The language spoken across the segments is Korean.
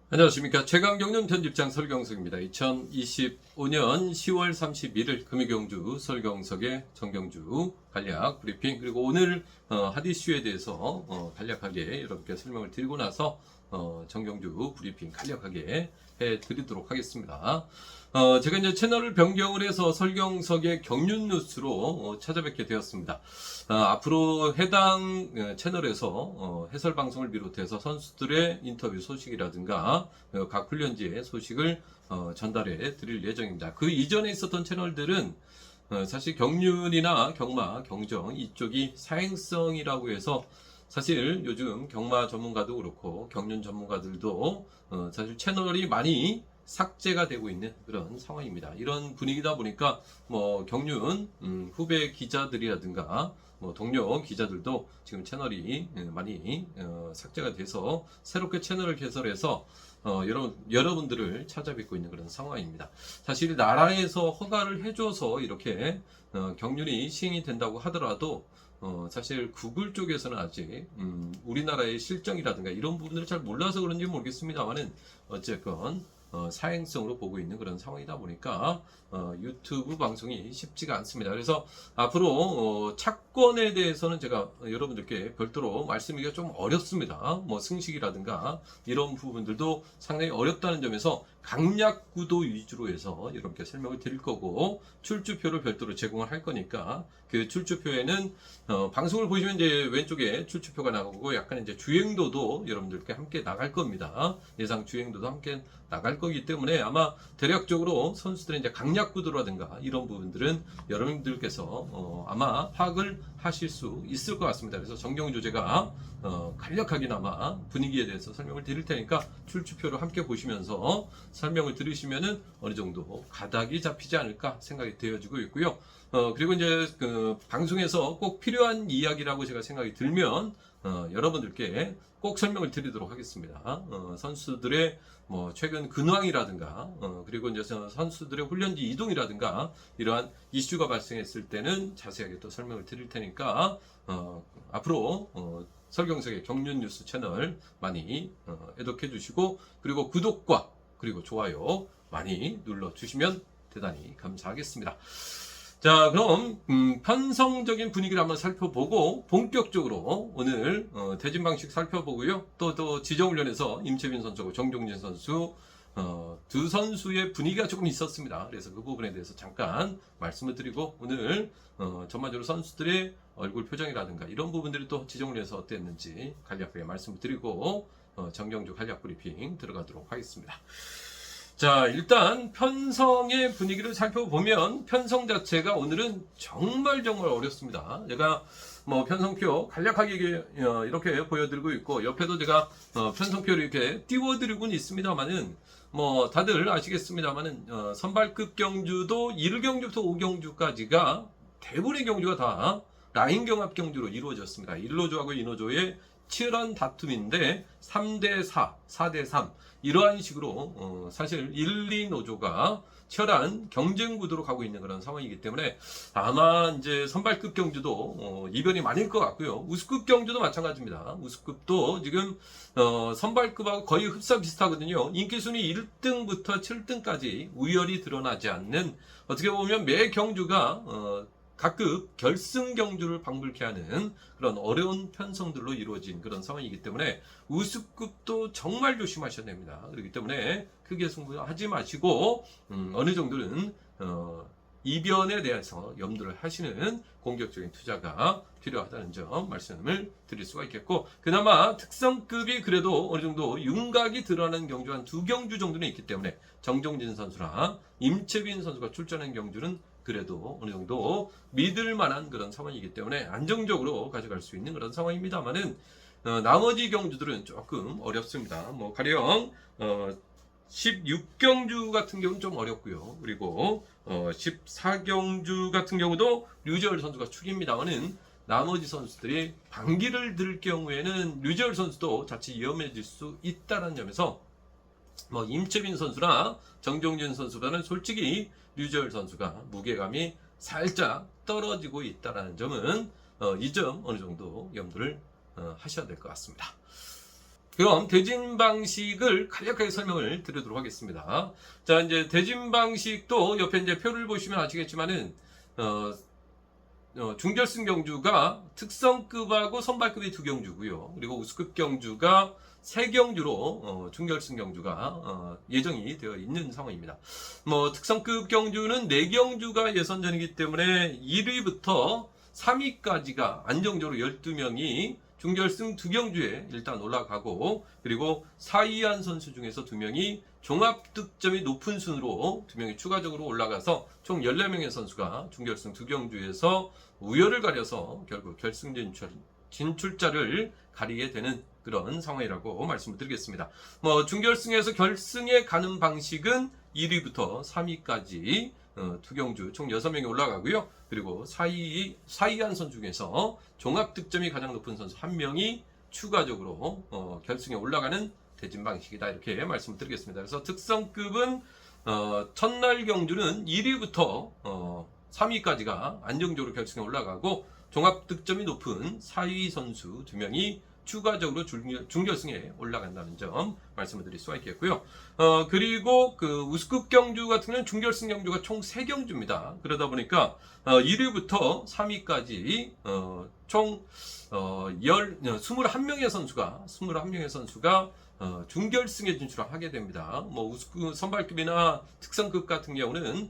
안녕하십니까. 최강경륜 편집장 설경석입니다. 2025년 10월 31일 금요경주 설경석의 정경주 간략 브리핑, 그리고 오늘 핫 이슈에 대해서 간략하게 여러분께 설명을 드리고 나서 정경주 브리핑 간략하게 해드리도록 하겠습니다. 제가 이제 채널을 변경을 해서 설경석의 경륜 뉴스로 찾아뵙게 되었습니다. 앞으로 해당 채널에서 해설 방송을 비롯해서 선수들의 인터뷰 소식이라든가 각 훈련지의 소식을 전달해 드릴 예정입니다. 그 이전에 있었던 채널들은 사실 경륜이나 경마, 경정 이쪽이 사행성이라고 해서 사실 요즘 경마 전문가도 그렇고 경륜 전문가들도 사실 채널이 많이 삭제가 되고 있는 그런 상황입니다. 이런 분위기다 보니까 뭐 경륜 후배 기자들이라든가 뭐 동료 기자들도 지금 채널이 많이 삭제가 돼서 새롭게 채널을 개설해서 여러분들을 찾아뵙고 있는 그런 상황입니다. 사실 나라에서 허가를 해줘서 이렇게 경륜이 시행이 된다고 하더라도 사실 구글 쪽에서는 아직 우리나라의 실정이라든가 이런 부분들을 잘 몰라서 그런지 모르겠습니다만은 어쨌건 사행성으로 보고 있는 그런 상황이다 보니까 유튜브 방송이 쉽지가 않습니다. 그래서 앞으로 차권에 대해서는 제가 여러분들께 별도로 말씀드리기가 좀 어렵습니다. 뭐 승식이라든가 이런 부분들도 상당히 어렵다는 점에서 강약 구도 위주로 해서 여러분께 설명을 드릴 거고, 출주표를 별도로 제공을 할 거니까 그 출주표에는 방송을 보시면 이제 왼쪽에 출주표가 나오고 약간 이제 주행도도 여러분들께 함께 나갈 겁니다. 예상 주행도도 함께 나갈 거기 때문에 아마 대략적으로 선수들의 이제 강약 구도라든가 이런 부분들은 여러분들께서 아마 파악을 하실 수 있을 것 같습니다. 그래서 정경주 제가 간략하게나마 분위기에 대해서 설명을 드릴 테니까 출주표를 함께 보시면서 설명을 들으시면은 어느 정도 가닥이 잡히지 않을까 생각이 되어지고 있고요. 그리고 이제 그 방송에서 꼭 필요한 이야기라고 제가 생각이 들면 여러분들께 꼭 설명을 드리도록 하겠습니다. 선수들의 뭐 최근 근황이라든가 그리고 이제 선수들의 훈련지 이동이라든가 이러한 이슈가 발생했을 때는 자세하게 또 설명을 드릴 테니까 앞으로 설경석의 경륜 뉴스 채널 많이 애독해 주시고, 그리고 구독과 그리고 좋아요 많이 눌러 주시면 대단히 감사하겠습니다. 자, 그럼 편성적인 분위기를 한번 살펴보고 본격적으로 오늘 대진 방식 살펴보고요. 또 지정훈련에서 임채빈 선수하고 정종진 선수 두 선수의 분위기가 조금 있었습니다. 그래서 그 부분에 대해서 잠깐 말씀을 드리고, 오늘 전반적으로 선수들의 얼굴 표정이라든가 이런 부분들이 또 지정훈련에서 어땠는지 간략하게 말씀을 드리고 정경주 간략 브리핑 들어가도록 하겠습니다. 자, 일단 편성의 분위기를 살펴보면 편성 자체가 오늘은 정말 어렵습니다. 제가 뭐 편성표 간략하게 이렇게 보여드리고 있고, 옆에도 제가 편성표를 이렇게 띄워드리고는 있습니다만은 뭐 다들 아시겠습니다만은 선발급 경주도 1경주부터 5경주까지가 대부분의 경주가 다 라인 경합 경주로 이루어졌습니다. 1노조하고 2노조의 치열한 다툼인데 3대4, 4대3 이러한 식으로 사실 1, 2노조가 치열한 경쟁 구도로 가고 있는 그런 상황이기 때문에 아마 이제 선발급 경주도 이변이 많을 것 같고요. 우수급 경주도 마찬가지입니다. 우수급도 지금 선발급하고 거의 흡사 비슷하거든요. 인기순위 1등부터 7등까지 우열이 드러나지 않는, 어떻게 보면 매 경주가 각급 결승 경주를 방불케 하는 그런 어려운 편성들로 이루어진 그런 상황이기 때문에 우수급도 정말 조심하셔야 됩니다. 그렇기 때문에 크게 승부하지 마시고 어느 정도는 이변에 대해서 염두를 하시는 공격적인 투자가 필요하다는 점 말씀을 드릴 수가 있겠고, 그나마 특성급이 그래도 어느 정도 윤곽이 드러나는 경주 한 2경주 정도는 있기 때문에 정종진 선수랑 임채빈 선수가 출전한 경주는 그래도 어느 정도 믿을 만한 그런 상황이기 때문에 안정적으로 가져갈 수 있는 그런 상황입니다만은 나머지 경주들은 조금 어렵습니다. 뭐 가령 16경주 같은 경우는 좀 어렵고요. 그리고 14경주 같은 경우도 류재열 선수가 축입니다만은 나머지 선수들이 반기를 들 경우에는 류재열 선수도 자칫 위험해질 수 있다는 점에서 뭐 임채빈 선수나 정종진 선수보다는 솔직히 류재열 선수가 무게감이 살짝 떨어지고 있다는 점은 이 점 어느 정도 염두를 하셔야 될 것 같습니다. 그럼 대진 방식을 간략하게 설명을 드리도록 하겠습니다. 자, 이제 대진 방식도 옆에 이제 표를 보시면 아시겠지만은, 중결승 경주가 특성급하고 선발급이 2경주고요. 그리고 우수급 경주가 3경주로 중결승 경주가 예정이 되어 있는 상황입니다. 뭐 특성급 경주는 4경주가 예선전이기 때문에 1위부터 3위까지가 안정적으로 12명이 중결승 2경주에 일단 올라가고, 그리고 4위한 선수 중에서 2명이 종합 득점이 높은 순으로 2명이 추가적으로 올라가서 총 14명의 선수가 중결승 2경주에서 우열을 가려서 결국 결승 진출자를 가리게 되는 그런 상황이라고 말씀을 드리겠습니다. 뭐 중결승에서 결승에 가는 방식은 1위부터 3위까지 2경주 총 6명이 올라가고요. 그리고 4위한 선수 중에서 종합 득점이 가장 높은 선수 1명이 추가적으로 결승에 올라가는 대진 방식이다, 이렇게 말씀을 드리겠습니다. 그래서 특성급은 첫날 경주는 1위부터 3위까지가 안정적으로 결승에 올라가고, 종합 득점이 높은 4위 선수 2명이 추가적으로 중결승에 올라간다는 점 말씀을 드릴 수가 있겠고요. 그리고 그 우수급 경주 같은 경우는 중결승 경주가 총 3경주입니다. 그러다 보니까 1위부터 3위까지 총 21명의 선수가 중결승에 진출하게 됩니다. 뭐 우수급 선발급이나 특성급 같은 경우는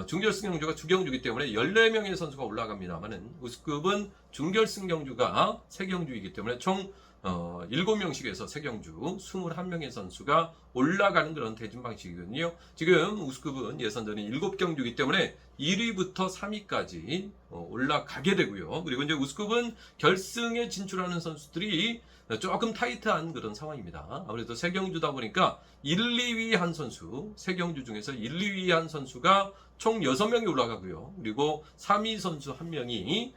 중결승 경주가 2경주이기 때문에 14명의 선수가 올라갑니다만은, 우수급은 중결승 경주가 3경주이기 때문에 총 7명씩에서 3경주 21명의 선수가 올라가는 그런 대진 방식이거든요. 지금 우수급은 예선전이 7경주이기 때문에 1위부터 3위까지 올라가게 되고요. 그리고 이제 우수급은 결승에 진출하는 선수들이 조금 타이트한 그런 상황입니다. 아무래도 3경주다 보니까 1, 2위 한 선수, 3경주 중에서 1, 2위 한 선수가 총 6명이 올라가고요. 그리고 3위 선수 1명이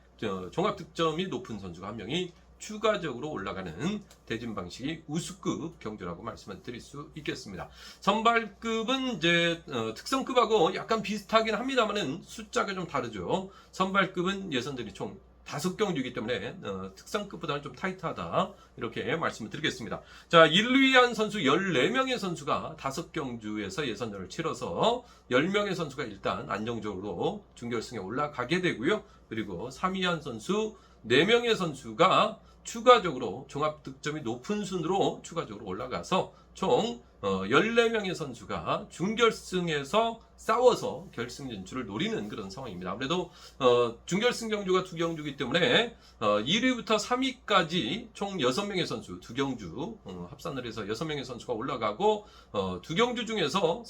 종합 득점이 높은 선수가 1명이 추가적으로 올라가는 대진 방식이 우수급 경주라고 말씀을 드릴 수 있겠습니다. 선발급은 이제 특성급하고 약간 비슷하긴 합니다만은 숫자가 좀 다르죠. 선발급은 예선전이 총 5경주이기 때문에 특성급보다는 좀 타이트하다, 이렇게 말씀을 드리겠습니다. 자, 1, 2위한 선수 14명의 선수가 5경주에서 예선전을 치러서 10명의 선수가 일단 안정적으로 중결승에 올라가게 되고요. 그리고 3위한 선수 4명의 선수가 추가적으로 종합 득점이 높은 순으로 추가적으로 올라가서 총 14명의 선수가 중결승에서 싸워서 결승 진출을 노리는 그런 상황입니다. 아무래도 중결승 경주가 2경주이기 때문에 1위부터 3위까지 총 6명의 선수 2경주 합산을 해서 6명의 선수가 올라가고, 2경주 중에서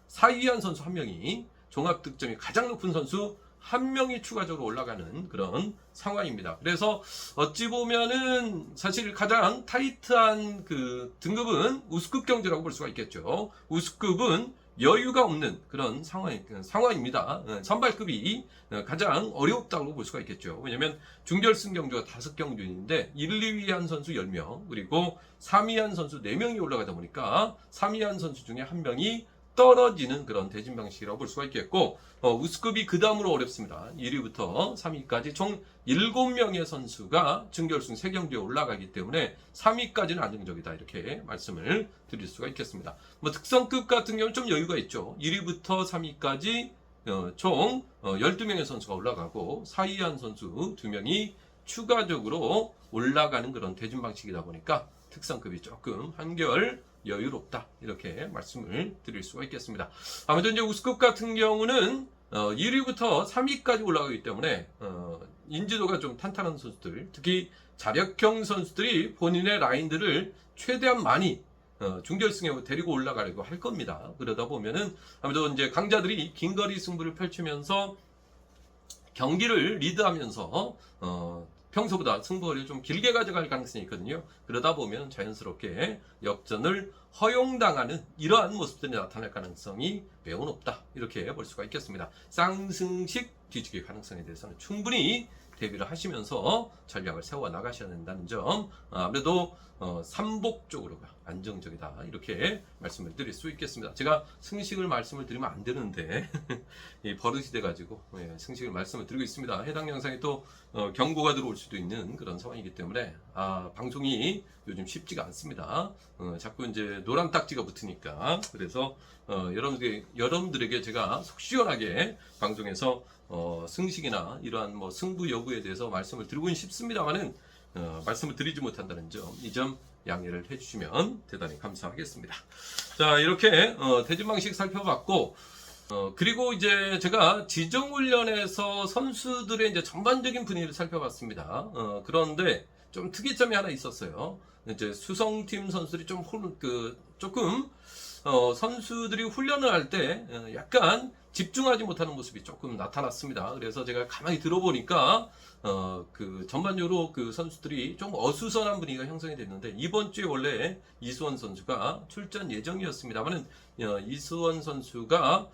4위한 선수 1명이 종합 득점이 가장 높은 선수 1명이 추가적으로 올라가는 그런 상황입니다. 그래서 어찌 보면은 사실 가장 타이트한 그 등급은 우수급 경주라고 볼 수가 있겠죠. 우수급은 여유가 없는 그런 상황입니다. 선발급이 가장 어렵다고 볼 수가 있겠죠. 왜냐하면 중결승 경주가 5경주인데 1, 2위 한 선수 10명, 그리고 3위 한 선수 4명이 올라가다 보니까 3위 한 선수 중에 1명이 떨어지는 그런 대진 방식이라고 볼 수가 있겠고, 우수급이 그 다음으로 어렵습니다. 1위부터 3위까지 총 7명의 선수가 중결승 3경주에 올라가기 때문에 3위까지는 안정적이다, 이렇게 말씀을 드릴 수가 있겠습니다. 뭐 특성급 같은 경우는 좀 여유가 있죠. 1위부터 3위까지 총 12명의 선수가 올라가고 4위한 선수 2명이 추가적으로 올라가는 그런 대진 방식이다 보니까 특성급이 조금 한결 여유롭다, 이렇게 말씀을 드릴 수가 있겠습니다. 아무튼 이제 우수급 같은 경우는 1위부터 3위까지 올라가기 때문에 인지도가 좀 탄탄한 선수들, 특히 자력형 선수들이 본인의 라인들을 최대한 많이 중결승에 데리고 올라가려고 할 겁니다. 그러다 보면은 아무래도 이제 강자들이 긴거리 승부를 펼치면서 경기를 리드하면서 평소보다 승부를 좀 길게 가져갈 가능성이 있거든요. 그러다 보면 자연스럽게 역전을 허용당하는 이러한 모습들이 나타날 가능성이 매우 높다, 이렇게 볼 수가 있겠습니다. 쌍승식 뒤지기 가능성에 대해서는 충분히 대비를 하시면서 전략을 세워 나가셔야 된다는 점, 아무래도 삼복 쪽으로 안정적이다 이렇게 말씀을 드릴 수 있겠습니다. 제가 승식을 말씀을 드리면 안 되는데 이 버릇이 돼가지고 승식을 말씀을 드리고 있습니다. 해당 영상에 또 경고가 들어올 수도 있는 그런 상황이기 때문에 방송이 요즘 쉽지가 않습니다. 자꾸 이제 노란 딱지가 붙으니까 그래서 여러분들에게 제가 속 시원하게 방송에서 승식이나 이러한 뭐 승부 여부에 대해서 말씀을 드리고는 싶습니다만은 말씀을 드리지 못한다는 점, 이 점 양해를 해주시면 대단히 감사하겠습니다. 자, 이렇게 대진 방식 살펴봤고, 그리고 이제 제가 지정훈련에서 선수들의 이제 전반적인 분위기를 살펴봤습니다. 그런데 좀 특이점이 하나 있었어요. 이제 수성팀 선수들이 조금 선수들이 훈련을 할 때 약간 집중하지 못하는 모습이 조금 나타났습니다. 그래서 제가 가만히 들어보니까 전반적으로 그 선수들이 좀 어수선한 분위기가 형성이 됐는데, 이번 주에 원래 이수원 선수가 출전 예정이었습니다만은 이수원 선수가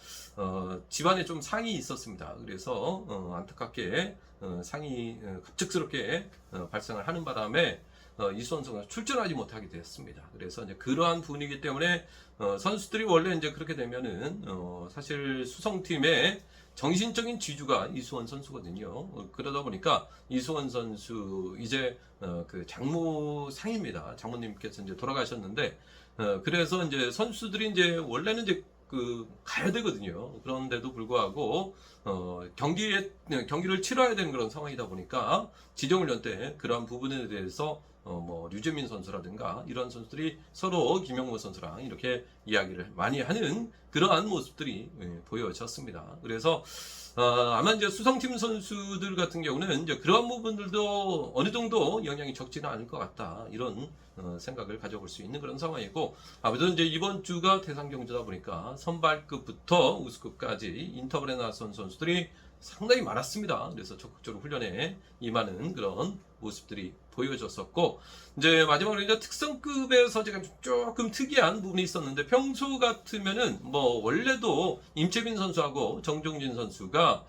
집안에 좀 상이 있었습니다. 그래서 안타깝게 상이 갑작스럽게 발생을 하는 바람에 이수원 선수가 출전하지 못하게 되었습니다. 그래서 이제 그러한 분위기 때문에 선수들이 원래 이제 그렇게 되면은 사실 수성팀의 정신적인 지주가 이수원 선수거든요. 그러다 보니까 이수원 선수 이제 그 장모상입니다. 장모님께서 이제 돌아가셨는데 그래서 이제 선수들이 이제 원래는 이제 가야 되거든요. 그런데도 불구하고 경기를 치러야 되는 그런 상황이다 보니까 지정훈련 때 그러한 부분에 대해서 류재민 선수라든가 이런 선수들이 서로 김영모 선수랑 이렇게 이야기를 많이 하는 그러한 모습들이 보여졌습니다. 그래서 아마 이제 수성팀 선수들 같은 경우는 이제 그러한 부분들도 어느 정도 영향이 적지는 않을 것 같다, 이런 생각을 가져볼 수 있는 그런 상황이고, 아무래도 이제 이번 주가 대상 경주다 보니까 선발급부터 우수급까지 인터벌에 나선 선수들이 상당히 많았습니다. 그래서 적극적으로 훈련에 임하는 그런 모습들이 보여졌었고, 이제 마지막으로 이제 특성급에서 제가 조금 특이한 부분이 있었는데, 평소 같으면은 원래도 임채빈 선수하고 정종진 선수가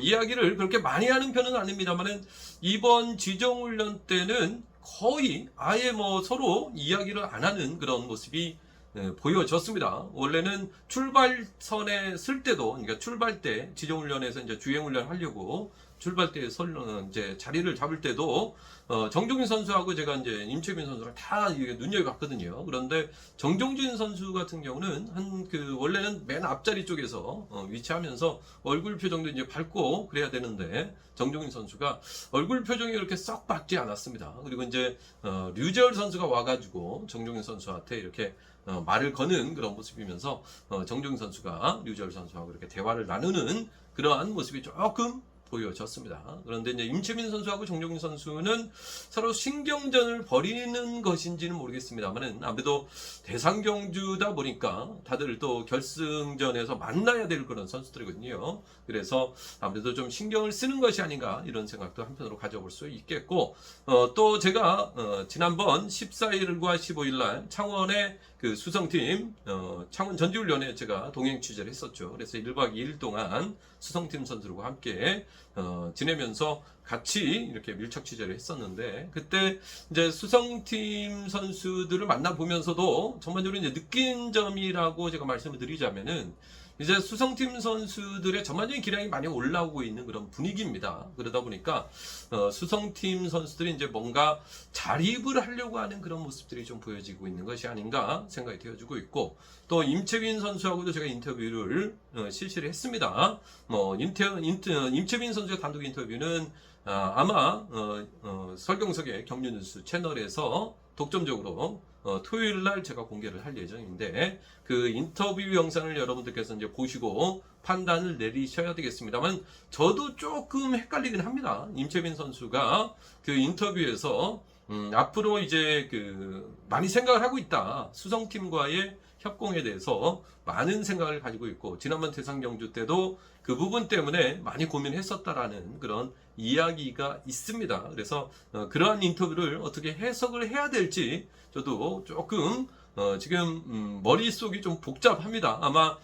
이야기를 그렇게 많이 하는 편은 아닙니다만은 이번 지정훈련 때는 거의 아예 서로 이야기를 안 하는 그런 모습이 보여졌습니다. 원래는 출발선에 쓸 때도, 그러니까 출발 때 지정훈련에서 이제 주행훈련 하려고 출발 때 이제 자리를 잡을 때도 정종진 선수하고 제가 이제 임채빈 선수랑 다 눈여겨봤거든요. 그런데 정종진 선수 같은 경우는 원래는 맨 앞자리 쪽에서 위치하면서 얼굴 표정도 이제 밝고 그래야 되는데, 정종진 선수가 얼굴 표정이 그렇게 썩 밝지 않았습니다. 그리고 이제 류재열 선수가 와가지고 정종진 선수한테 이렇게 말을 거는 그런 모습이면서 정종진 선수가 류재열 선수하고 이렇게 대화를 나누는 그러한 모습이 조금 보여졌습니다. 그런데 이제 임채민 선수하고 정종진 선수는 서로 신경전을 벌이는 것인지는 모르겠습니다만은, 아무래도 대상 경주다 보니까 다들 또 결승전에서 만나야 될 그런 선수들이거든요. 그래서 아무래도 좀 신경을 쓰는 것이 아닌가, 이런 생각도 한편으로 가져볼 수 있겠고, 또 제가 지난번 14일과 15일 날 창원의 그 수성팀 창원 전지훈련에 제가 동행 취재를 했었죠. 그래서 1박 2일 동안 수성팀 선수들과 함께 지내면서 같이 이렇게 밀착 취재를 했었는데, 그때 이제 수성팀 선수들을 만나보면서도 전반적으로 이제 느낀 점이라고 제가 말씀을 드리자면은, 이제 수성팀 선수들의 전반적인 기량이 많이 올라오고 있는 그런 분위기입니다. 그러다 보니까 수성팀 선수들이 이제 뭔가 자립을 하려고 하는 그런 모습들이 좀 보여지고 있는 것이 아닌가 생각이 되어지고 있고, 또 임채빈 선수하고도 제가 인터뷰를 실시를 했습니다. 임채빈 선수의 단독 인터뷰는 아마 설경석의 경륜뉴스 채널에서 독점적으로 토요일 날 제가 공개를 할 예정인데, 그 인터뷰 영상을 여러분들께서 이제 보시고 판단을 내리셔야 되겠습니다만, 저도 조금 헷갈리긴 합니다. 임채빈 선수가 그 인터뷰에서 앞으로 이제 많이 생각을 하고 있다, 수성팀과의 협공에 대해서 많은 생각을 가지고 있고, 지난번 대상 경주 때도 그 부분 때문에 많이 고민했었다라는 그런 이야기가 있습니다. 그래서 그러한 인터뷰를 어떻게 해석을 해야 될지 저도 조금 지금 머릿속이 좀 복잡합니다. 아마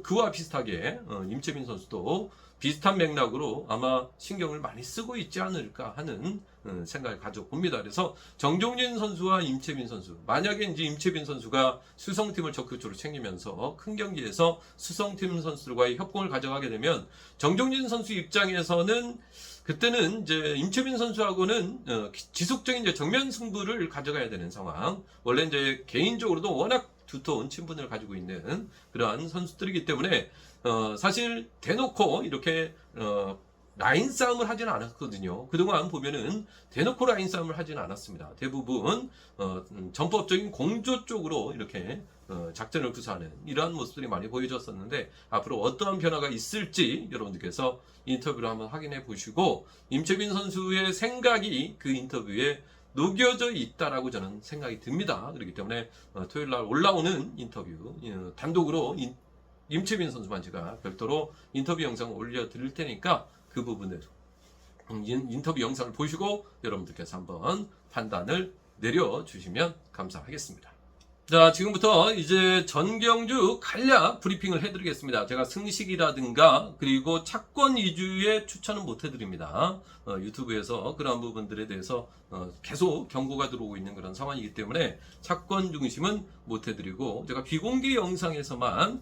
그와 비슷하게 임채빈 선수도 비슷한 맥락으로 아마 신경을 많이 쓰고 있지 않을까 하는 생각을 가져봅니다. 그래서 정종진 선수와 임채빈 선수, 만약에 이제 임채빈 선수가 수성팀을 적극적으로 챙기면서 큰 경기에서 수성팀 선수들과의 협공을 가져가게 되면 정종진 선수 입장에서는 그때는 이제 임채빈 선수하고는 지속적인 이제 정면 승부를 가져가야 되는 상황. 원래 이제 개인적으로도 워낙 두터운 친분을 가지고 있는 그러한 선수들이기 때문에 사실 대놓고 이렇게 라인 싸움을 하지는 않았거든요. 그동안 보면은 대놓고 라인 싸움을 하지는 않았습니다. 대부분 전법적인 공조 쪽으로 이렇게 작전을 구사하는 이러한 모습들이 많이 보여졌었는데, 앞으로 어떠한 변화가 있을지 여러분들께서 인터뷰를 한번 확인해 보시고, 임채빈 선수의 생각이 그 인터뷰에 녹여져 있다라고 저는 생각이 듭니다. 그렇기 때문에 토요일 날 올라오는 인터뷰 단독으로 임채빈 선수만 제가 별도로 인터뷰 영상을 올려드릴 테니까 그 부분을 인터뷰 영상을 보시고 여러분들께서 한번 판단을 내려주시면 감사하겠습니다. 자, 지금부터 이제 전경주 간략 브리핑을 해드리겠습니다. 제가 승식이라든가 그리고 차권 위주의 추천은 못 해드립니다. 유튜브에서 그런 부분들에 대해서 계속 경고가 들어오고 있는 그런 상황이기 때문에 차권 중심은 못 해드리고, 제가 비공개 영상에서만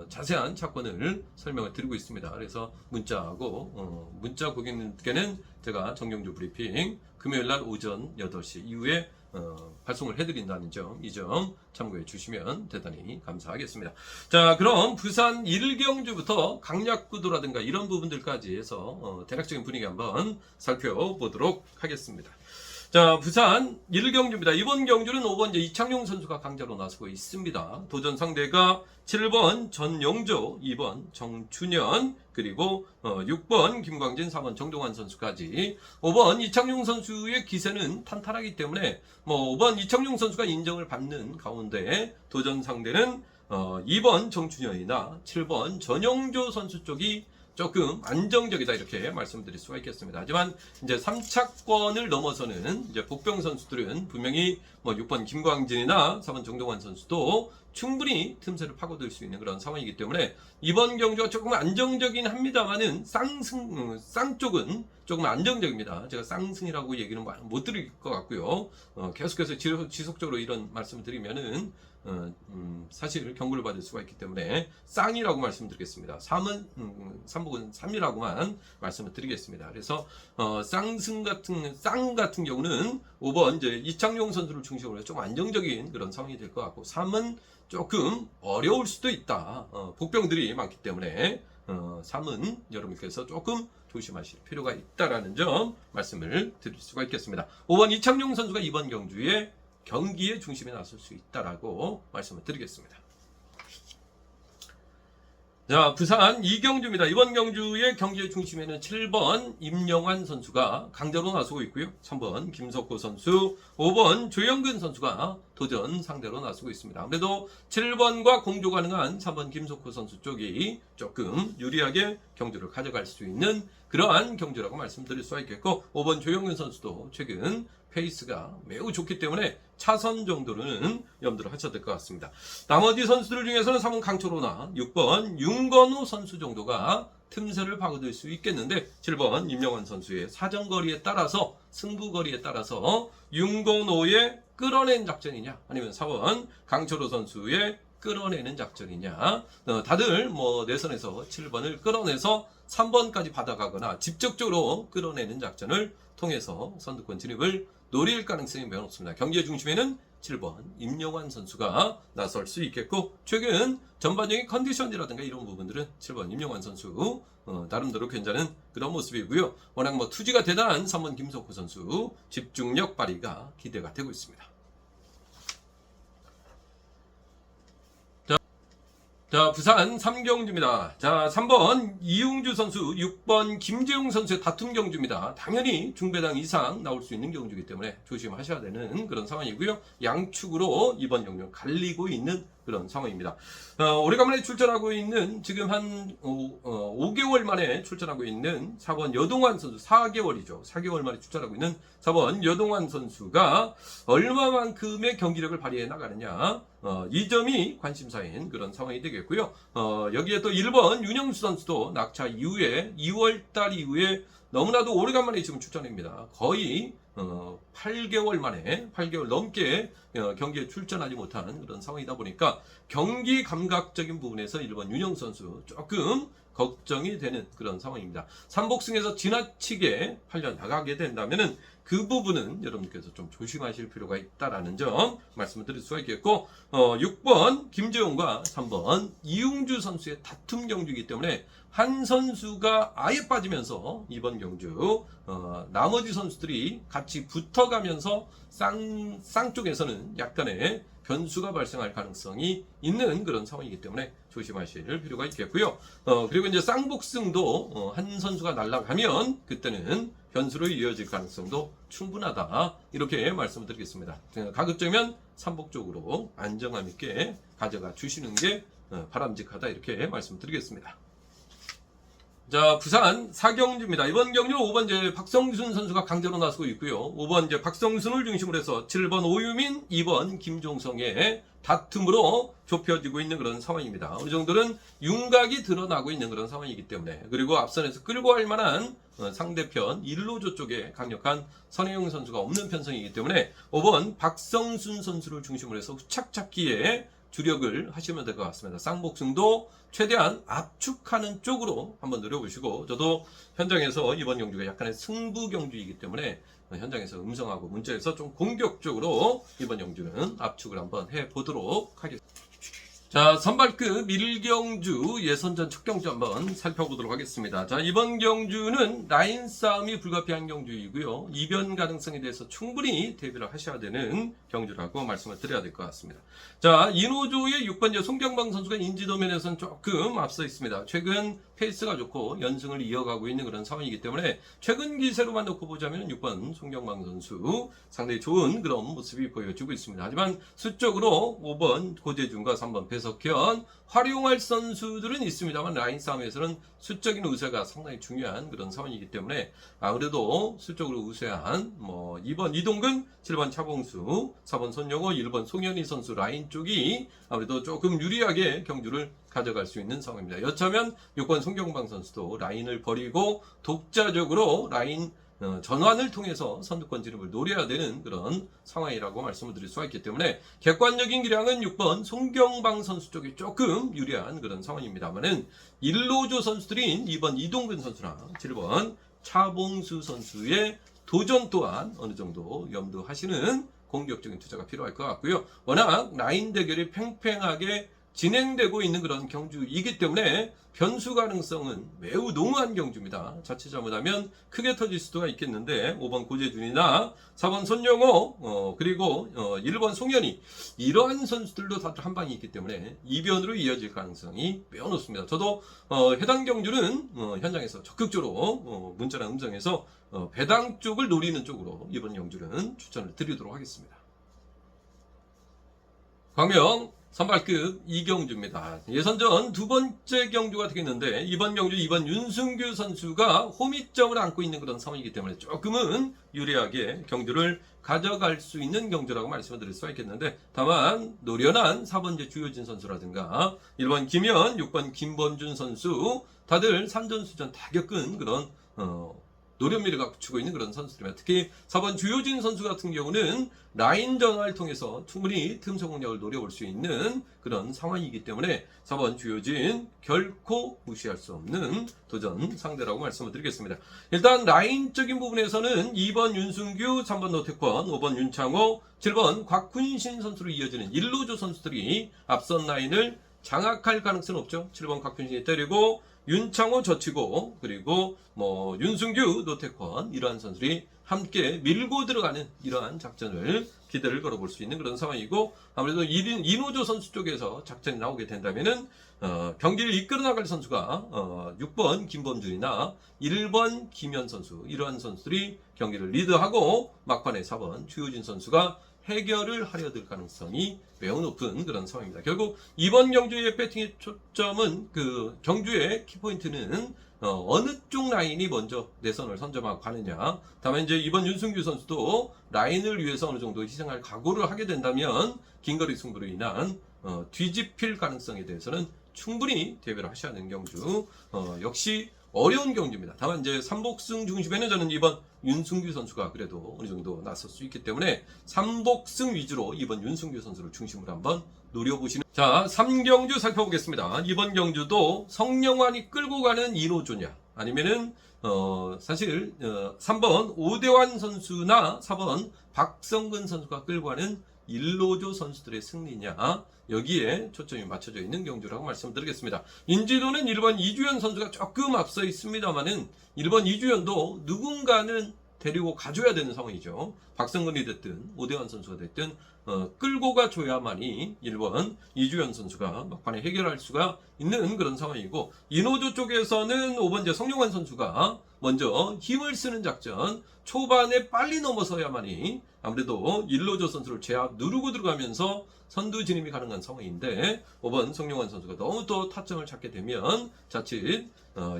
자세한 차권을 설명을 드리고 있습니다. 그래서 문자하고 문자 고객님께는 제가 정경주 브리핑 금요일날 오전 8시 이후에 발송을 해드린다는 점, 이 점 참고해 주시면 대단히 감사하겠습니다. 자, 그럼 부산 1경주부터 강약구도라든가 이런 부분들까지 해서 대략적인 분위기 한번 살펴보도록 하겠습니다. 자, 부산 1경주입니다. 이번 경주는 5번 이제 이창용 선수가 강자로 나서고 있습니다. 도전 상대가 7번 전용조, 2번 정춘현, 그리고 6번 김광진, 4번 정동환 선수까지. 5번 이창용 선수의 기세는 탄탄하기 때문에 5번 이창용 선수가 인정을 받는 가운데 도전 상대는 2번 정춘현이나 7번 전용조 선수 쪽이 조금 안정적이다, 이렇게 말씀드릴 수가 있겠습니다. 하지만 이제 3차권을 넘어서는 이제 복병 선수들은 분명히 6번 김광진이나 4번 정동환 선수도 충분히 틈새를 파고들 수 있는 그런 상황이기 때문에 이번 경주가 조금 안정적이긴 합니다만은 쌍 쪽은 조금 안정적입니다. 제가 쌍승이라고 얘기는 못 드릴 것 같고요. 계속해서 지속적으로 이런 말씀을 드리면은 사실 경고를 받을 수가 있기 때문에 쌍이라고 말씀드리겠습니다. 3복은 3이라고만 말씀을 드리겠습니다. 그래서 쌍 같은 경우는 5번 이제 이창용 선수를 중심으로 좀 안정적인 그런 상황이 될 것 같고, 3은 조금 어려울 수도 있다. 복병들이 많기 때문에 3은 여러분께서 조금 조심하실 필요가 있다라는 점 말씀을 드릴 수가 있겠습니다. 5번 이창용 선수가 이번 경주에 경기의 중심에 나설 수 있다라고 말씀을 드리겠습니다. 자, 부산 2경주입니다. 이번 경주의 경기의 중심에는 7번 임영환 선수가 강자로 나서고 있고요. 3번 김석호 선수, 5번 조영근 선수가 도전 상대로 나서고 있습니다. 아무래도 7번과 공조 가능한 3번 김석호 선수 쪽이 조금 유리하게 경주를 가져갈 수 있는 그러한 경주라고 말씀드릴 수가 있겠고, 5번 조영근 선수도 최근 페이스가 매우 좋기 때문에 차선 정도로는 염두를 하셔야 될 것 같습니다. 나머지 선수들 중에서는 3번 강철호나 6번 윤건우 선수 정도가 틈새를 파고들 수 있겠는데, 7번 임영환 선수의 사정거리에 따라서, 승부거리에 따라서 윤건우의 끌어낸 작전이냐, 아니면 4번 강철호 선수의 끌어내는 작전이냐, 다들 내선에서 7번을 끌어내서 3번까지 받아가거나 직접적으로 끌어내는 작전을 통해서 선두권 진입을 노릴 가능성이 매우 높습니다. 경기의 중심에는 7번 임영환 선수가 나설 수 있겠고, 최근 전반적인 컨디션이라든가 이런 부분들은 7번 임영환 선수 나름대로 괜찮은 그런 모습이고요. 워낙 투지가 대단한 3번 김석호 선수 집중력 발휘가 기대가 되고 있습니다. 자, 부산 3경주입니다. 자, 3번 이웅주 선수, 6번 김재웅 선수의 다툼 경주입니다. 당연히 중배당 이상 나올 수 있는 경주이기 때문에 조심하셔야 되는 그런 상황이고요. 양축으로 이번 경주 갈리고 있는 그런 상황입니다. 오래간만에 출전하고 있는, 지금 한 5개월 만에 출전하고 있는 4번 여동환 선수, 4개월이죠. 4개월 만에 출전하고 있는 4번 여동환 선수가 얼마만큼의 경기력을 발휘해 나가느냐, 이 점이 관심사인 그런 상황이 되겠고요. 여기에 또 1번 윤영수 선수도 낙차 이후에 2월달 이후에 너무나도 오래간만에 지금 출전입니다. 거의 8개월 만에 8개월 넘게 경기에 출전하지 못한 그런 상황이다 보니까 경기 감각적인 부분에서 1번 윤영 선수 조금 걱정이 되는 그런 상황입니다. 삼복승에서 지나치게 팔려 나가게 된다면은 그 부분은 여러분께서 좀 조심하실 필요가 있다라는 점 말씀을 드릴 수가 있겠고, 6번 김재용과 3번 이웅주 선수의 다툼 경주이기 때문에 한 선수가 아예 빠지면서 이번 경주 나머지 선수들이 같이 붙어가면서 쌍쪽에서는 약간의 변수가 발생할 가능성이 있는 그런 상황이기 때문에 조심하실 필요가 있겠고요. 그리고 이제 쌍복승도 한 선수가 날아가면 그때는 변수로 이어질 가능성도 충분하다, 이렇게 말씀을 드리겠습니다. 가급적이면 삼복 쪽으로 안정감 있게 가져가 주시는 게 바람직하다, 이렇게 말씀드리겠습니다. 자, 부산 사경주입니다. 이번 경주는 5번 이제 박성순 선수가 강제로 나서고 있고요. 5번 이제 박성순을 중심으로 해서 7번 오유민, 2번 김종성의 다툼으로 좁혀지고 있는 그런 상황입니다. 어느 정도는 윤곽이 드러나고 있는 그런 상황이기 때문에, 그리고 앞선에서 끌고 갈 만한 상대편 1로조 쪽에 강력한 선혜영 선수가 없는 편성이기 때문에 5번 박성순 선수를 중심으로 해서 후착 잡기에 주력을 하시면 될 것 같습니다. 쌍복승도 최대한 압축하는 쪽으로 한번 노려보시고, 저도 현장에서 이번 경주가 약간의 승부 경주이기 때문에 현장에서 음성하고 문자에서 좀 공격적으로 이번 경주는 압축을 한번 해보도록 하겠습니다. 자, 선발급 1경주 예선전 첫 경주 한번 살펴보도록 하겠습니다. 자, 이번 경주는 라인 싸움이 불가피한 경주이고요. 이변 가능성에 대해서 충분히 대비를 하셔야 되는 경주라고 말씀을 드려야 될 것 같습니다. 자, 인호조의 6번 송경방 선수가 인지도면에서는 조금 앞서 있습니다. 최근 페이스가 좋고 연승을 이어가고 있는 그런 상황이기 때문에 최근 기세로만 놓고 보자면 6번 송경방 선수 상당히 좋은 그런 모습이 보여지고 있습니다. 하지만 수적으로 5번 고재준과 3번 배석현 활용할 선수들은 있습니다만 라인 싸움에서는 수적인 우세가 상당히 중요한 그런 상황이기 때문에 아무래도 수적으로 우세한 2번 이동근, 7번 차봉수, 4번 손영호, 1번 송현희 선수 라인 쪽이 아무래도 조금 유리하게 경주를 가져갈 수 있는 상황입니다. 여차하면 6번 송경방 선수도 라인을 버리고 독자적으로 라인 전환을 통해서 선두권 진입을 노려야 되는 그런 상황이라고 말씀을 드릴 수가 있기 때문에 객관적인 기량은 6번 송경방 선수 쪽이 조금 유리한 그런 상황입니다만은 1로조 선수들인 2번 이동근 선수나 7번 차봉수 선수의 도전 또한 어느 정도 염두하시는 공격적인 투자가 필요할 것 같고요. 워낙 라인 대결이 팽팽하게 진행되고 있는 그런 경주이기 때문에 변수 가능성은 매우 농후한 경주입니다. 자칫 잘못하면 크게 터질 수도 있겠는데 5번 고재준이나 4번 손영호 그리고 1번 송현희, 이러한 선수들도 다들 한 방이 있기 때문에 이변으로 이어질 가능성이 매우 높습니다. 저도 해당 경주는 현장에서 적극적으로 문자나 음성에서 배당 쪽을 노리는 쪽으로 이번 경주는 추천을 드리도록 하겠습니다. 광명 선발급 이경주입니다. 예선전 두 번째 경주가 되겠는데 이번 경주 2번 윤승규 선수가 호미점을 안고 있는 그런 상황이기 때문에 조금은 유리하게 경주를 가져갈 수 있는 경주라고 말씀을 드릴 수가 있겠는데, 다만 노련한 4번째 주효진 선수라든가 1번 김현, 6번 김범준 선수 다들 산전수전 다 겪은 그런 노련미를 갖추고 있는 그런 선수들입니다. 특히 4번 주효진 선수 같은 경우는 라인 전환을 통해서 충분히 틈새 공략을 노려볼 수 있는 그런 상황이기 때문에 4번 주효진 결코 무시할 수 없는 도전 상대라고 말씀을 드리겠습니다. 일단 라인적인 부분에서는 2번 윤승규, 3번 노태권, 5번 윤창호, 7번 곽훈신 선수로 이어지는 1로조 선수들이 앞선 라인을 장악할 가능성은 없죠. 7번 곽훈신이 때리고 윤창호 젖히고 그리고 윤승규, 노태권 이러한 선수들이 함께 밀고 들어가는 이러한 작전을 기대를 걸어볼 수 있는 그런 상황이고, 아무래도 이노조 선수 쪽에서 작전이 나오게 된다면은 경기를 이끌어 나갈 선수가 6번 김범준이나 1번 김현 선수, 이러한 선수들이 경기를 리드하고 막판에 4번 주효진 선수가 해결을 하려 들 가능성이 매우 높은 그런 상황입니다. 결국 이번 경주의 배팅의 초점은 그 경주의 키포인트는 어느 쪽 라인이 먼저 내선을 선점하고 가느냐. 다만 이제 이번 윤승규 선수도 라인을 위해서 어느 정도 희생할 각오를 하게 된다면 긴거리 승부로 인한 뒤집힐 가능성에 대해서는 충분히 대비를 하셔야 하는 경주. 역시 어려운 경주입니다. 다만 이제 3복승 중심에는 저는 이번 윤승규 선수가 그래도 어느 정도 나설 수 있기 때문에 3복승 위주로 이번 윤승규 선수를 중심으로 한번 노려보시는. 자, 3경주 살펴보겠습니다. 이번 경주도 성령환이 끌고 가는 이노조냐, 아니면은 사실 3번 오대환 선수나 4번 박성근 선수가 끌고 가는 일로조 선수들의 승리냐, 여기에 초점이 맞춰져 있는 경주라고 말씀드리겠습니다. 인지도는 1번 이주연 선수가 조금 앞서 있습니다만은 1번 이주연도 누군가는 데리고 가줘야 되는 상황이죠. 박성근이 됐든 오대환 선수가 됐든 끌고 가줘야만이 1번 이주연 선수가 막판에 해결할 수가 있는 그런 상황이고, 이노조 쪽에서는 5번 이제 성룡환 선수가 먼저 힘을 쓰는 작전, 초반에 빨리 넘어서야만이 아무래도 일로조 선수를 제압 누르고 들어가면서 선두 진입이 가능한 상황인데, 5번 성룡환 선수가 너무 또 타점을 찾게 되면 자칫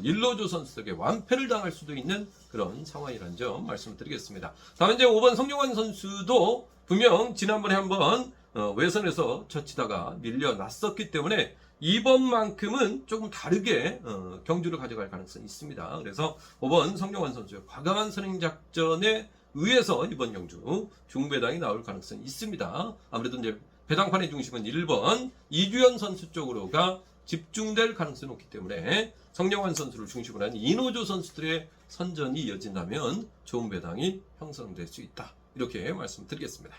일로조 선수에게 완패를 당할 수도 있는 그런 상황이라는 점 말씀을 드리겠습니다. 다만 이제 5번 성룡환 선수도 분명 지난번에 한번 외선에서 젖히다가 밀려났었기 때문에 이번만큼은 조금 다르게 경주를 가져갈 가능성이 있습니다. 그래서 5번 성룡환 선수의 과감한 선행작전에 의해서 이번 경주 중배당이 나올 가능성이 있습니다. 아무래도 이제 배당판의 중심은 1번 이주연 선수 쪽으로가 집중될 가능성이 높기 때문에 성룡환 선수를 중심으로 한 이노조 선수들의 선전이 이어진다면 좋은 배당이 형성될 수 있다, 이렇게 말씀드리겠습니다.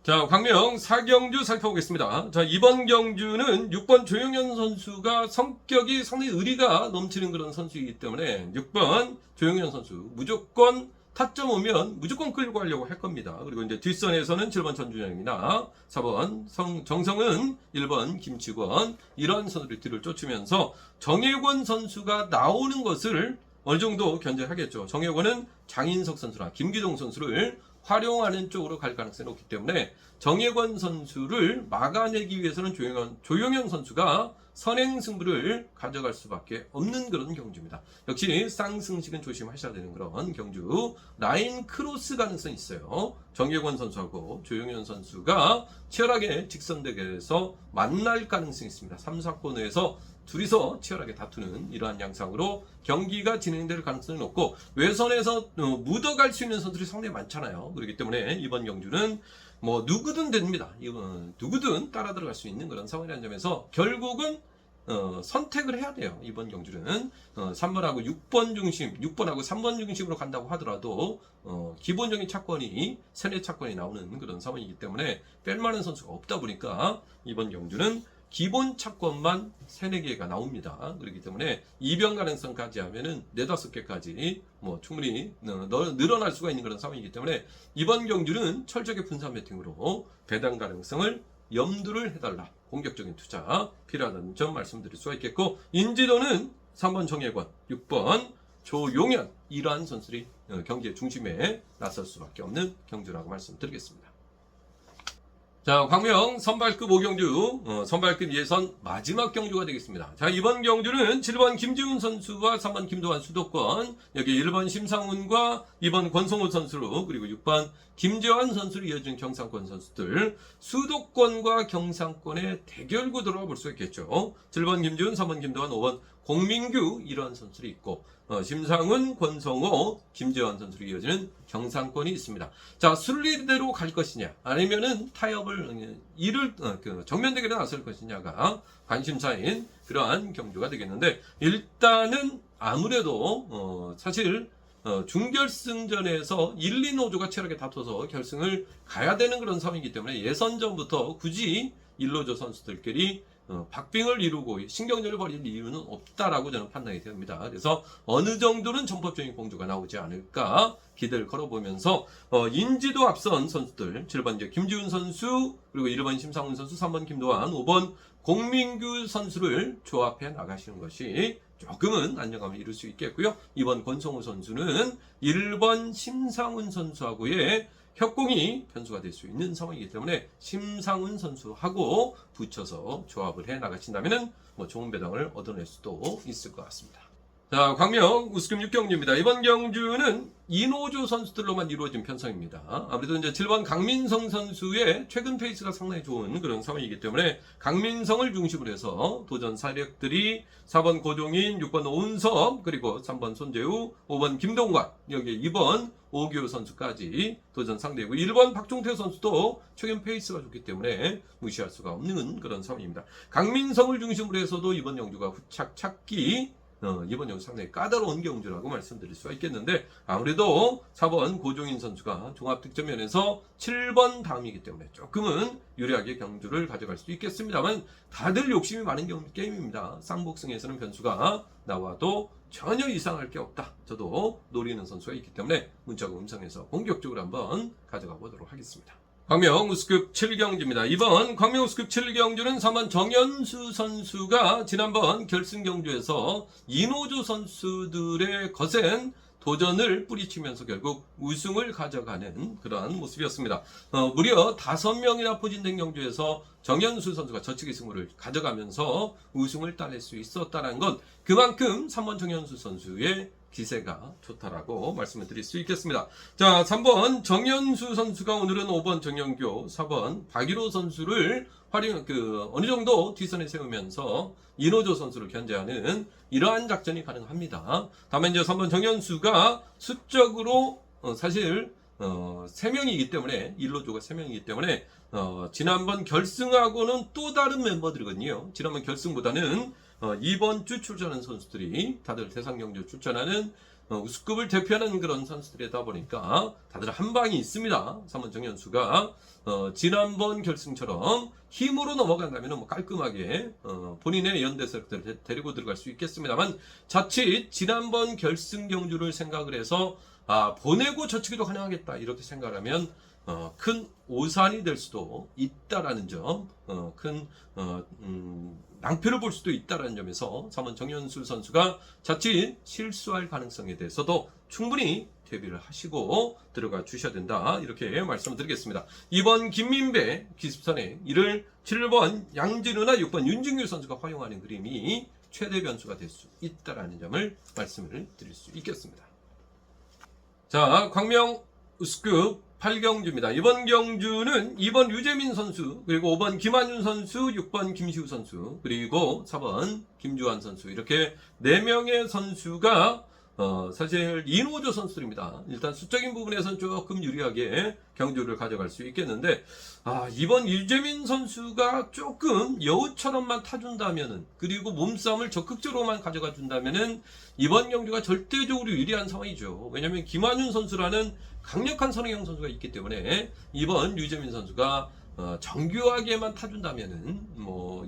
자, 광명 4경주 살펴보겠습니다. 자, 이번 경주는 6번 조용현 선수가 성격이 상당히 의리가 넘치는 그런 선수이기 때문에 6번 조용현 선수 무조건 타점 오면 무조건 끌고 가려고 할 겁니다. 그리고 이제 뒷선에서는 7번 전준영이나 4번 정성은, 1번 김치권, 이런 선수들 뒤를 쫓으면서 정혜권 선수가 나오는 것을 어느 정도 견제하겠죠. 정혜권은 장인석 선수나 김기동 선수를 활용하는 쪽으로 갈 가능성이 높기 때문에 정혜권 선수를 막아내기 위해서는 조용현 선수가 선행 승부를 가져갈 수밖에 없는 그런 경주입니다. 역시 쌍승식은 조심하셔야 되는 그런 경주. 라인 크로스 가능성이 있어요. 정혜권 선수하고 조용현 선수가 치열하게 직선 대결에서 만날 가능성이 있습니다. 3, 4코너에서 둘이서 치열하게 다투는 이러한 양상으로 경기가 진행될 가능성이 높고, 외선에서 묻어갈 수 있는 선수들이 상당히 많잖아요. 그렇기 때문에 이번 경주는 뭐 누구든 됩니다. 이건 누구든 따라 들어갈 수 있는 그런 상황이라는 점에서 결국은 선택을 해야 돼요. 이번 경주는 3번하고 6번 중심, 6번하고 3번 중심으로 간다고 하더라도 기본적인 차권이 3-4차권이 나오는 그런 상황이기 때문에 뺄만한 선수가 없다 보니까 이번 경주는 기본 차권만 3-4개가 나옵니다. 그렇기 때문에 이변 가능성까지 하면은 4-5개까지 뭐 충분히 늘어날 수가 있는 그런 상황이기 때문에 이번 경주는 철저하게 분산 배팅으로 배당 가능성을 염두를 해달라, 공격적인 투자 필요하다는 점 말씀드릴 수가 있겠고, 인지도는 3번 정혜권, 6번 조용현, 이러한 선수들이 경기의 중심에 나설 수밖에 없는 경주라고 말씀드리겠습니다. 자, 광명 선발급 5경주, 선발급 예선 마지막 경주가 되겠습니다. 자, 이번 경주는 7번 김지훈 선수와 3번 김도환 수도권, 여기 1번 심상훈과 2번 권성호 선수로, 그리고 6번 김재환 선수로 이어진 경상권 선수들, 수도권과 경상권의 대결 구도로 볼 수 있겠죠. 7번 김지훈, 3번 김도환, 5번 공민규, 이러한 선수들이 있고, 심상훈, 권성호, 김재환 선수로 이어지는 경상권이 있습니다. 자, 순리대로 갈 것이냐, 아니면은 타협을 정면 대결에 나설 것이냐가 관심사인 그러한 경주가 되겠는데, 일단은 아무래도 사실 중결승전에서 1, 2노조가 치열하게 다퉈서 결승을 가야 되는 그런 상황이기 때문에 예선전부터 굳이 1노조 선수들끼리 박빙을 이루고 신경전을 벌일 이유는 없다라고 저는 판단이 됩니다. 그래서 어느 정도는 전법적인 공조가 나오지 않을까 기대를 걸어보면서 인지도 앞선 선수들 7번 이제 김지훈 선수, 그리고 1번 심상훈 선수, 3번 김도환, 5번 공민규 선수를 조합해 나가시는 것이 조금은 안정감을 이룰 수 있겠고요. 2번 권성우 선수는 1번 심상훈 선수하고의 협공이 변수가 될 수 있는 상황이기 때문에 심상훈 선수하고 붙여서 조합을 해 나가신다면 뭐 좋은 배당을 얻어낼 수도 있을 것 같습니다. 자, 광명 우스금 6경주입니다. 이번 경주는 이노조 선수들로만 이루어진 편성입니다. 아무래도 이제 7번 강민성 선수의 최근 페이스가 상당히 좋은 그런 상황이기 때문에 강민성을 중심으로 해서 도전 사력들이 4번 고종인, 6번 오은섭, 그리고 3번 손재우, 5번 김동관, 여기 2번 오규 선수까지 도전 상대이고 1번 박종태 선수도 최근 페이스가 좋기 때문에 무시할 수가 없는 그런 상황입니다. 강민성을 중심으로 해서도 이번 경주가 후착 찾기 이번 경주 상당히 까다로운 경주라고 말씀드릴 수가 있겠는데 아무래도 4번 고종인 선수가 종합득점면에서 7번 다음이기 때문에 조금은 유리하게 경주를 가져갈 수 있겠습니다만 다들 욕심이 많은 게임입니다. 쌍복승에서는 변수가 나와도 전혀 이상할 게 없다. 저도 노리는 선수가 있기 때문에 문자고 음성에서 본격적으로 한번 가져가 보도록 하겠습니다. 광명 우스급 7경주입니다. 이번 광명 우스급 7경주는 3번 정현수 선수가 지난번 결승 경주에서 이노조 선수들의 거센 도전을 뿌리치면서 결국 우승을 가져가는 그러한 모습이었습니다. 무려 5명이나 포진된 경주에서 정현수 선수가 저치기 승부를 가져가면서 우승을 따낼 수 있었다는 건 그만큼 3번 정현수 선수의 기세가 좋다라고 말씀을 드릴 수 있겠습니다. 자, 3번 정현수 선수가 오늘은 5번 정영교, 4번 박일호 선수를 어느 정도 뒷선에 세우면서 이노조 선수를 견제하는 이러한 작전이 가능합니다. 다만 이제 3번 정현수가 수적으로 사실 3명이기 때문에 일로조가 3명이기 때문에 지난번 결승하고는 또 다른 멤버들이거든요. 지난번 결승보다는 이번 주 출전하는 선수들이 다들 대상경주 출전하는 우수급을 대표하는 그런 선수들이다 보니까 다들 한 방이 있습니다. 3번 정현수가 지난번 결승처럼 힘으로 넘어간다면 깔끔하게 본인의 연대석들을 데리고 들어갈 수 있겠습니다만 자칫 지난번 결승 경주를 생각을 해서 보내고 저치기도 가능하겠다 이렇게 생각하면 큰 오산이 될 수도 있다라는 점, 낭패를 볼 수도 있다라는 점에서 3번 정현수 선수가 자칫 실수할 가능성에 대해서도 충분히 대비를 하시고 들어가 주셔야 된다 이렇게 말씀을 드리겠습니다. 2번 김민배 기습선에 이를 7번 양진우나 6번 윤중규 선수가 허용하는 그림이 최대 변수가 될 수 있다라는 점을 말씀을 드릴 수 있겠습니다. 자, 광명 우스급 8경주입니다. 이번 경주는 2번 유재민 선수, 그리고 5번 김한윤 선수, 6번 김시우 선수, 그리고 4번 김주환 선수 이렇게 4명의 선수가 사실 이노조 선수들입니다. 일단 수적인 부분에서는 조금 유리하게 경주를 가져갈 수 있겠는데 이번 유재민 선수가 조금 여우처럼만 타준다면은 그리고 몸싸움을 적극적으로만 가져가 준다면은 이번 경주가 절대적으로 유리한 상황이죠. 왜냐하면 김한윤 선수라는 강력한 선행형 선수가 있기 때문에 이번 유재민 선수가 정교하게만 타준다면은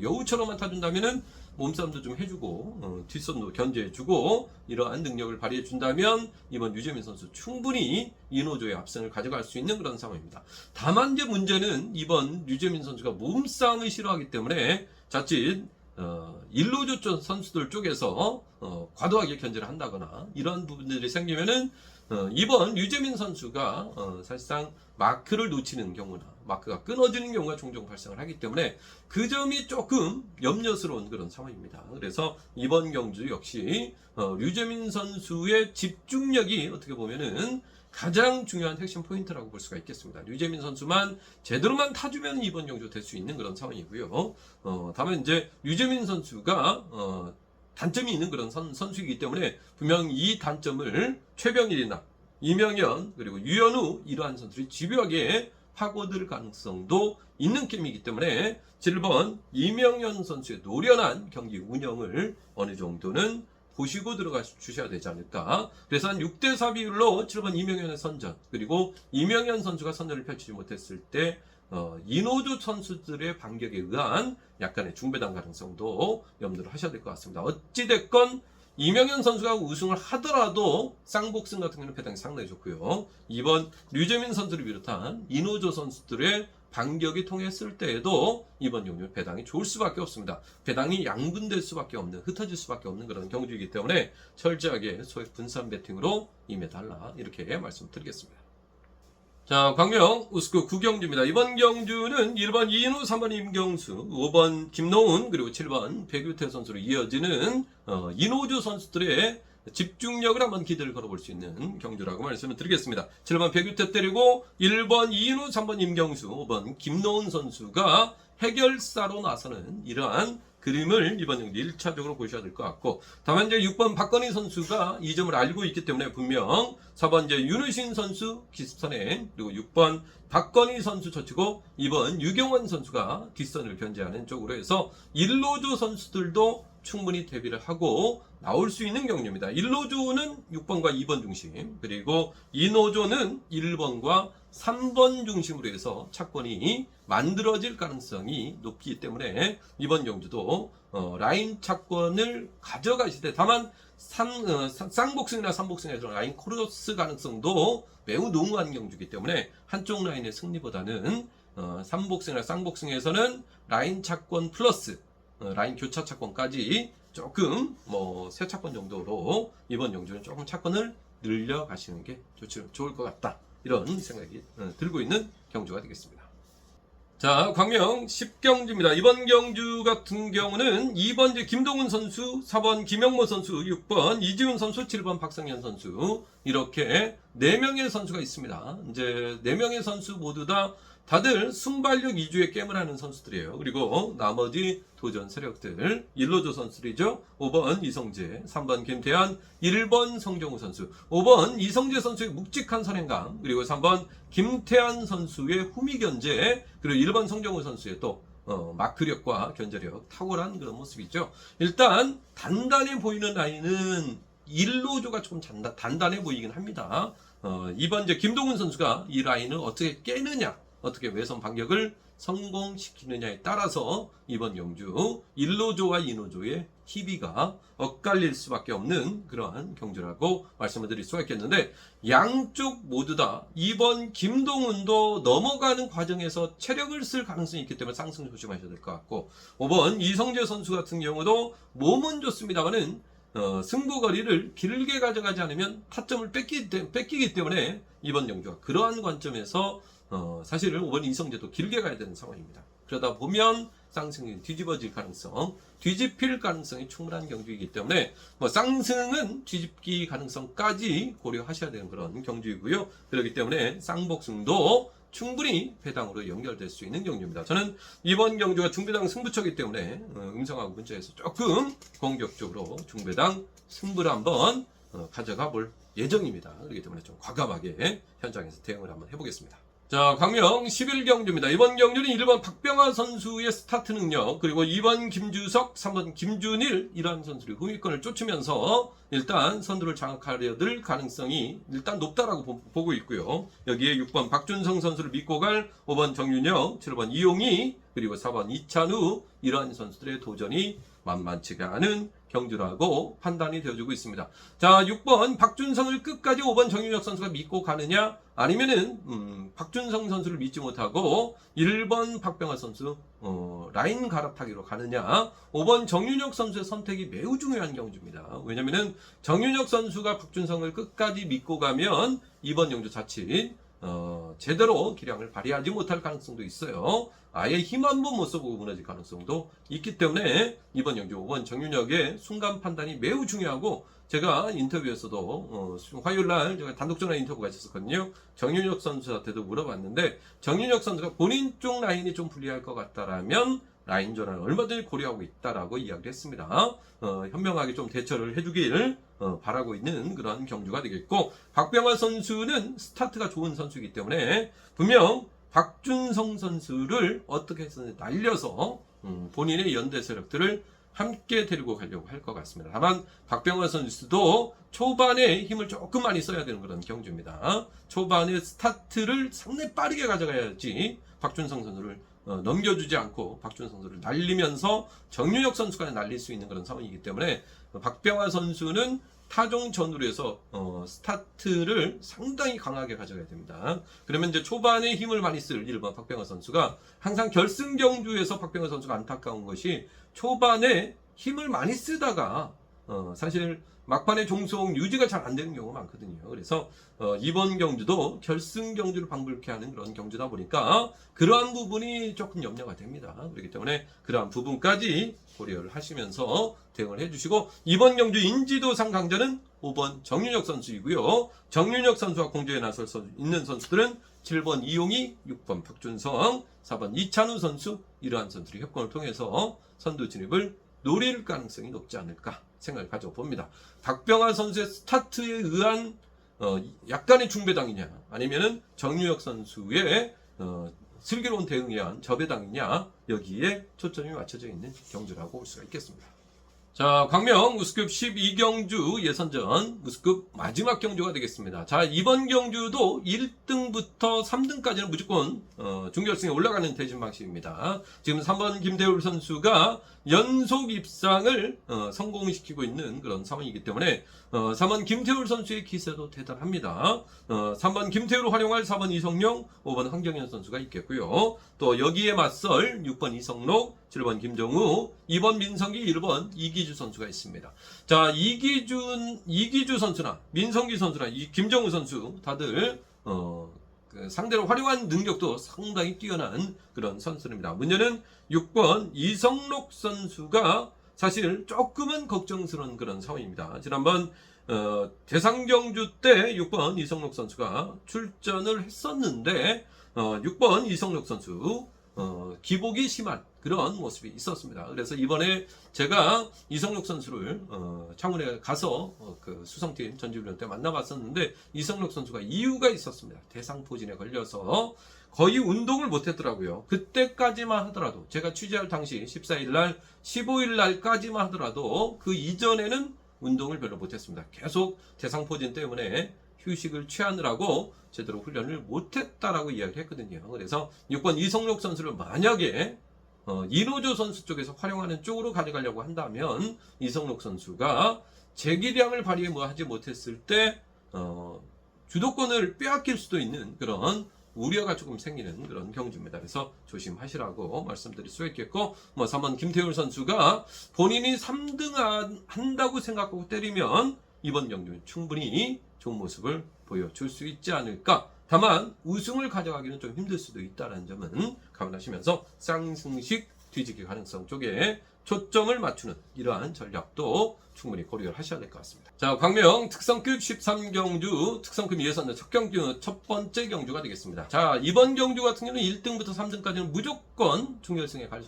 여우처럼만 타준다면은 몸싸움도 좀 해주고 뒷선도 견제해주고 이러한 능력을 발휘해준다면 이번 유재민 선수 충분히 이노조의 앞선을 가져갈 수 있는 그런 상황입니다. 다만 이제 문제는 이번 유재민 선수가 몸싸움을 싫어하기 때문에 자칫 일로조 선수들 쪽에서 과도하게 견제를 한다거나 이런 부분들이 생기면은 이번 유재민 선수가 사실상 마크를 놓치는 경우나 마크가 끊어지는 경우가 종종 발생을 하기 때문에 그 점이 조금 염려스러운 그런 상황입니다. 그래서 이번 경주 역시 유재민 선수의 집중력이 어떻게 보면은 가장 중요한 핵심 포인트라고 볼 수가 있겠습니다. 유재민 선수만 제대로만 타주면 이번 경주 될 수 있는 그런 상황이고요. 다만 이제 유재민 선수가 단점이 있는 그런 선수이기 때문에 분명 이 단점을 최병일이나 이명현 그리고 유현우 이러한 선수들이 집요하게 파고들 가능성도 있는 게임이기 때문에 7번 이명현 선수의 노련한 경기 운영을 어느 정도는 보시고 들어가 주셔야 되지 않을까. 그래서 한 6대4 비율로 7번 이명현의 선전 그리고 이명현 선수가 선전을 펼치지 못했을 때 이노조 선수들의 반격에 의한 약간의 중배당 가능성도 염두를 하셔야 될 것 같습니다. 어찌됐건 이명현 선수가 우승을 하더라도 쌍복승 같은 경우는 배당이 상당히 좋고요. 이번 류재민 선수를 비롯한 이노조 선수들의 반격이 통했을 때에도 이번 경주 배당이 좋을 수밖에 없습니다. 배당이 양분될 수밖에 없는, 흩어질 수밖에 없는 그런 경주이기 때문에 철저하게 소액 분산 배팅으로 임해달라 이렇게 말씀드리겠습니다. 자, 광명 우스급 9경주입니다. 이번 경주는 1번 이인우, 3번 임경수, 5번 김노훈, 그리고 7번 백유태 선수로 이어지는 이노조 선수들의 집중력을 한번 기대를 걸어볼 수 있는 경주라고 말씀을 드리겠습니다. 7번 백유태 때리고 1번 이인우, 3번 임경수, 5번 김노은 선수가 해결사로 나서는 이러한 그림을 이번 경기 1차적으로 보셔야 될 것 같고, 다만 이제 6번 박건희 선수가 이 점을 알고 있기 때문에 분명 4번 이제 윤우신 선수 기습선행, 그리고 6번 박건희 선수 젖히고 2번 유경원 선수가 뒷선을 견제하는 쪽으로 해서 1로조 선수들도 충분히 대비를 하고 나올 수 있는 경주입니다. 1로조는 6번과 2번 중심, 그리고 2노조는 1번과 3번 중심으로 해서 차권이 만들어질 가능성이 높기 때문에 이번 경주도 라인 차권을 가져가시되, 다만 쌍복승이나 삼복승에서 라인 크로스 가능성도 매우 농후한 경주이기 때문에 한쪽 라인의 승리보다는 삼복승이나 쌍복승에서는 라인 차권 플러스 라인 교차 차권까지 조금 세 차권 정도로 이번 경주는 조금 차권을 늘려 가시는 게 좋을 것 같다, 이런 생각이 들고 있는 경주가 되겠습니다. 자, 광명 10경주입니다. 이번 경주 같은 경우는 2번 이제 김동훈 선수, 4번 김영모 선수, 6번 이지훈 선수, 7번 박성현 선수, 이렇게 4명의 선수가 있습니다. 이제 4명의 선수 모두 다들 순발력 위주의 게임을 하는 선수들이에요. 그리고 나머지 도전 세력들 1로조 선수들이죠. 5번 이성재, 3번 김태환, 1번 성정우 선수, 5번 이성재 선수의 묵직한 선행감, 그리고 3번 김태환 선수의 후미 견제, 그리고 1번 성정우 선수의 또 마크력과 견제력 탁월한 그런 모습이죠. 일단 단단해 보이는 라인은 1로조가 조금 단단해 보이긴 합니다. 2번 이제 김동훈 선수가 이 라인을 어떻게 깨느냐, 어떻게 외선 반격을 성공시키느냐에 따라서 이번 경주 1노조와 2노조의 희비가 엇갈릴 수밖에 없는 그러한 경주라고 말씀을 드릴 수가 있겠는데, 양쪽 모두 다 2번 김동훈도 넘어가는 과정에서 체력을 쓸 가능성이 있기 때문에 상승 조심하셔야 될 것 같고, 5번 이성재 선수 같은 경우도 몸은 좋습니다만은 승부거리를 길게 가져가지 않으면 타점을 뺏기기 때문에 이번 경주가 그러한 관점에서 사실은 5번 이성재도 길게 가야 되는 상황입니다. 그러다 보면 쌍승이 뒤집어질 가능성, 뒤집힐 가능성이 충분한 경주이기 때문에 쌍승은 뒤집기 가능성까지 고려하셔야 되는 그런 경주이고요. 그렇기 때문에 쌍복승도 충분히 배당으로 연결될 수 있는 경주입니다. 저는 이번 경주가 중배당 승부처이기 때문에 음성하고 문자에서 조금 공격적으로 중배당 승부를 한번 가져가 볼 예정입니다. 그렇기 때문에 좀 과감하게 현장에서 대응을 한번 해보겠습니다. 자, 광명 11경주입니다. 이번 경주는 1번 박병하 선수의 스타트 능력, 그리고 2번 김주석, 3번 김준일, 이러한 선수들이 후위권을 쫓으면서 일단 선두를 장악하려 들 가능성이 일단 높다라고 보고 있고요. 여기에 6번 박준성 선수를 믿고 갈 5번 정윤영, 7번 이용희, 그리고 4번 이찬우, 이러한 선수들의 도전이 만만치가 않은 경주라고 판단이 되어지고 있습니다. 자, 6번 박준성을 끝까지 5번 정윤혁 선수가 믿고 가느냐, 아니면은 박준성 선수를 믿지 못하고 1번 박병하 선수 라인 갈아타기로 가느냐, 5번 정윤혁 선수의 선택이 매우 중요한 경주입니다. 왜냐면은 정윤혁 선수가 박준성을 끝까지 믿고 가면 이번 경주 자칫 제대로 기량을 발휘하지 못할 가능성도 있어요. 아예 힘 한 번 못 써보고 무너질 가능성도 있기 때문에 이번 경주 5번 정윤혁의 순간 판단이 매우 중요하고, 제가 인터뷰에서도 화요일날 제가 단독 전화 인터뷰가 있었거든요. 정윤혁 선수한테도 물어봤는데, 정윤혁 선수가 본인 쪽 라인이 좀 불리할 것 같다라면 라인 전환을 얼마든지 고려하고 있다라고 이야기를 했습니다. 현명하게 좀 대처를 해주길 바라고 있는 그런 경주가 되겠고, 박병하 선수는 스타트가 좋은 선수이기 때문에 분명 박준성 선수를 어떻게 해서든 날려서 본인의 연대 세력들을 함께 데리고 가려고 할 것 같습니다. 다만 박병하 선수도 초반에 힘을 조금 많이 써야 되는 그런 경주입니다. 초반에 스타트를 상당히 빠르게 가져가야지 박준성 선수를 넘겨주지 않고 박준성 선수를 날리면서 정윤혁 선수까지 날릴 수 있는 그런 상황이기 때문에 박병하 선수는 타종 전후로 해서 스타트를 상당히 강하게 가져가야 됩니다. 그러면 이제 초반에 힘을 많이 쓸 1번 박병하 선수가, 항상 결승 경주에서 박병하 선수가 안타까운 것이 초반에 힘을 많이 쓰다가 사실 막판에 종속 유지가 잘 안 되는 경우가 많거든요. 그래서 이번 경주도 결승 경주를 방불케 하는 그런 경주다 보니까 그러한 부분이 조금 염려가 됩니다. 그렇기 때문에 그러한 부분까지 고려를 하시면서 대응을 해주시고, 이번 경주 인지도상 강자는 5번 정윤혁 선수이고요. 정윤혁 선수와 공조에 나설 있는 선수들은 7번 이용희, 6번 박준성, 4번 이찬우 선수, 이러한 선수들이 협공을 통해서 선두 진입을 노릴 가능성이 높지 않을까 생각을 가져봅니다. 박병하 선수의 스타트에 의한 약간의 중배당이냐, 아니면은 정유혁 선수의 슬기로운 대응에 의한 저배당이냐, 여기에 초점이 맞춰져 있는 경주라고 볼 수가 있겠습니다. 자, 광명 우스급 12경주 예선전 우스급 마지막 경주가 되겠습니다. 자, 이번 경주도 1등부터 3등까지는 무조건 준결승에 올라가는 대진 방식입니다. 지금 3번 김태울 선수가 연속 입상을 성공시키고 있는 그런 상황이기 때문에 3번 김태울 선수의 기세도 대단합니다. 3번 김태울을 활용할 4번 이성용, 5번 황정현 선수가 있겠고요. 또 여기에 맞설 6번 이성록, 7번 김정우, 2번 민성기, 1번 이기주 선수가 있습니다. 자, 이기주 선수나 민성기 선수나 이 김정우 선수 다들 상대로 활용한 능력도 상당히 뛰어난 그런 선수입니다. 문제는 6번 이성록 선수가 사실 조금은 걱정스러운 그런 상황입니다. 지난번 대상경주 때 6번 이성록 선수가 출전을 했었는데 6번 이성록 선수 기복이 심한 그런 모습이 있었습니다. 그래서 이번에 제가 이성록 선수를 창원에 가서 그 수성팀 전지훈련 때 만나봤었는데, 이성록 선수가 이유가 있었습니다. 대상포진에 걸려서 거의 운동을 못했더라고요. 그때까지만 하더라도, 제가 취재할 당시 14일날 15일날까지만 하더라도 그 이전에는 운동을 별로 못했습니다. 계속 대상포진 때문에 휴식을 취하느라고 제대로 훈련을 못했다라고 이야기를 했거든요. 그래서 6번 이성록 선수를 만약에 이노조 선수 쪽에서 활용하는 쪽으로 가져가려고 한다면 이성록 선수가 재기량을 발휘하지 못했을 때 주도권을 빼앗길 수도 있는 그런 우려가 조금 생기는 그런 경주입니다. 그래서 조심하시라고 말씀드릴 수 있겠고, 3번 김태울 선수가 본인이 3등 한다고 생각하고 때리면 이번 경주는 충분히 좋은 모습을 보여줄 수 있지 않을까. 다만 우승을 가져가기는 좀 힘들 수도 있다는 점은 감안하시면서 쌍승식 뒤지기 가능성 쪽에 초점을 맞추는 이러한 전략도 충분히 고려를 하셔야 될 것 같습니다. 자, 광명 특성급 13경주 특성급 예선전 첫 번째 경주가 되겠습니다. 자, 이번 경주 같은 경우는 1등부터 3등까지는 무조건 준결승에 갈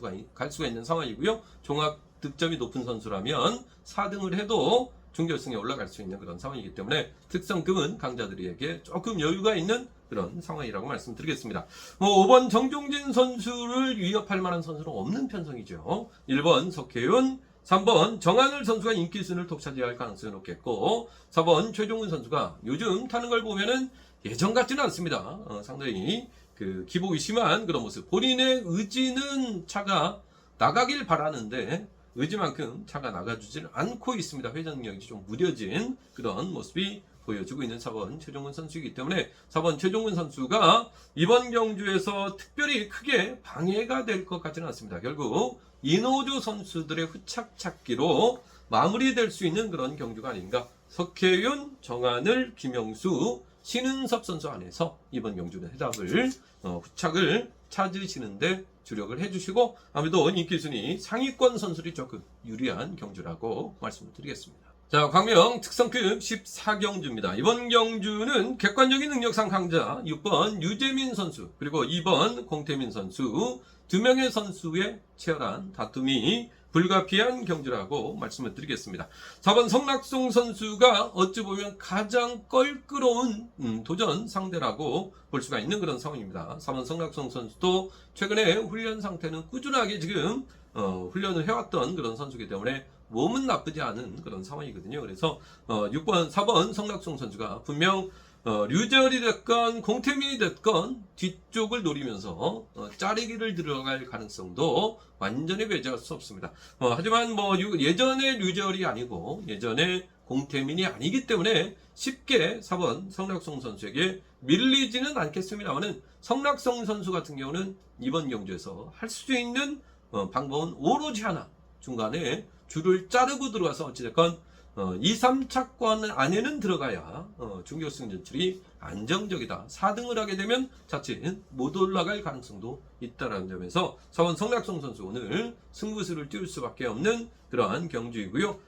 수가 있는 상황이고요. 종합 득점이 높은 선수라면 4등을 해도 준결승에 올라갈 수 있는 그런 상황이기 때문에 특성급은 강자들에게 조금 여유가 있는 그런 상황이라고 말씀드리겠습니다. 5번 정종진 선수를 위협할 만한 선수는 없는 편성이죠. 1번 석혜윤, 3번 정한을 선수가 인기순을 독차지할 가능성이 높겠고, 4번 최종훈 선수가 요즘 타는 걸 보면은 예전 같지는 않습니다. 상당히 그 기복이 심한 그런 모습. 본인의 의지는 차가 나가길 바라는데 의지만큼 차가 나가주지는 않고 있습니다. 회전 능력이 좀 무뎌진 그런 모습이 보여주고 있는 4번 최종훈 선수이기 때문에 4번 최종훈 선수가 이번 경주에서 특별히 크게 방해가 될 것 같지는 않습니다. 결국 이노조 선수들의 후착 찾기로 마무리될 수 있는 그런 경주가 아닌가. 석혜윤, 정한을, 김영수, 신은섭 선수 안에서 이번 경주는 해답을 후착을 찾으시는데 주력을 해주시고, 아무래도 인기순위 상위권 선수들이 조금 유리한 경주라고 말씀을 드리겠습니다. 자, 광명 특성급 14경주입니다. 이번 경주는 객관적인 능력상 강자 6번 유재민 선수, 그리고 2번 공태민 선수, 두 명의 선수의 치열한 다툼이 불가피한 경주라고 말씀을 드리겠습니다. 4번 성낙송 선수가 어찌 보면 가장 껄끄러운 도전 상대라고 볼 수가 있는 그런 상황입니다. 4번 성낙송 선수도 최근에 훈련 상태는 꾸준하게 지금 훈련을 해왔던 그런 선수이기 때문에 몸은 나쁘지 않은 그런 상황이거든요. 그래서 4번 성낙송 선수가 분명 류재열이 됐건 공태민이 됐건 뒤쪽을 노리면서 짜리기를 들어갈 가능성도 완전히 배제할 수 없습니다. 하지만 예전에 류재열이 아니고 예전에 공태민이 아니기 때문에 쉽게 4번 성낙송 선수에게 밀리지는 않겠습니다만은, 성낙송 선수 같은 경우는 이번 경주에서 할 수 있는 방법은 오로지 하나, 중간에 줄을 자르고 들어가서 어찌됐건 2, 3차권 안에는 들어가야 준결승 진출이 안정적이다. 4등을 하게 되면 자칫 못 올라갈 가능성도 있다는 점에서 4번 성낙성 선수 오늘 승부수를 띄울 수밖에 없는 그러한 경주이고요.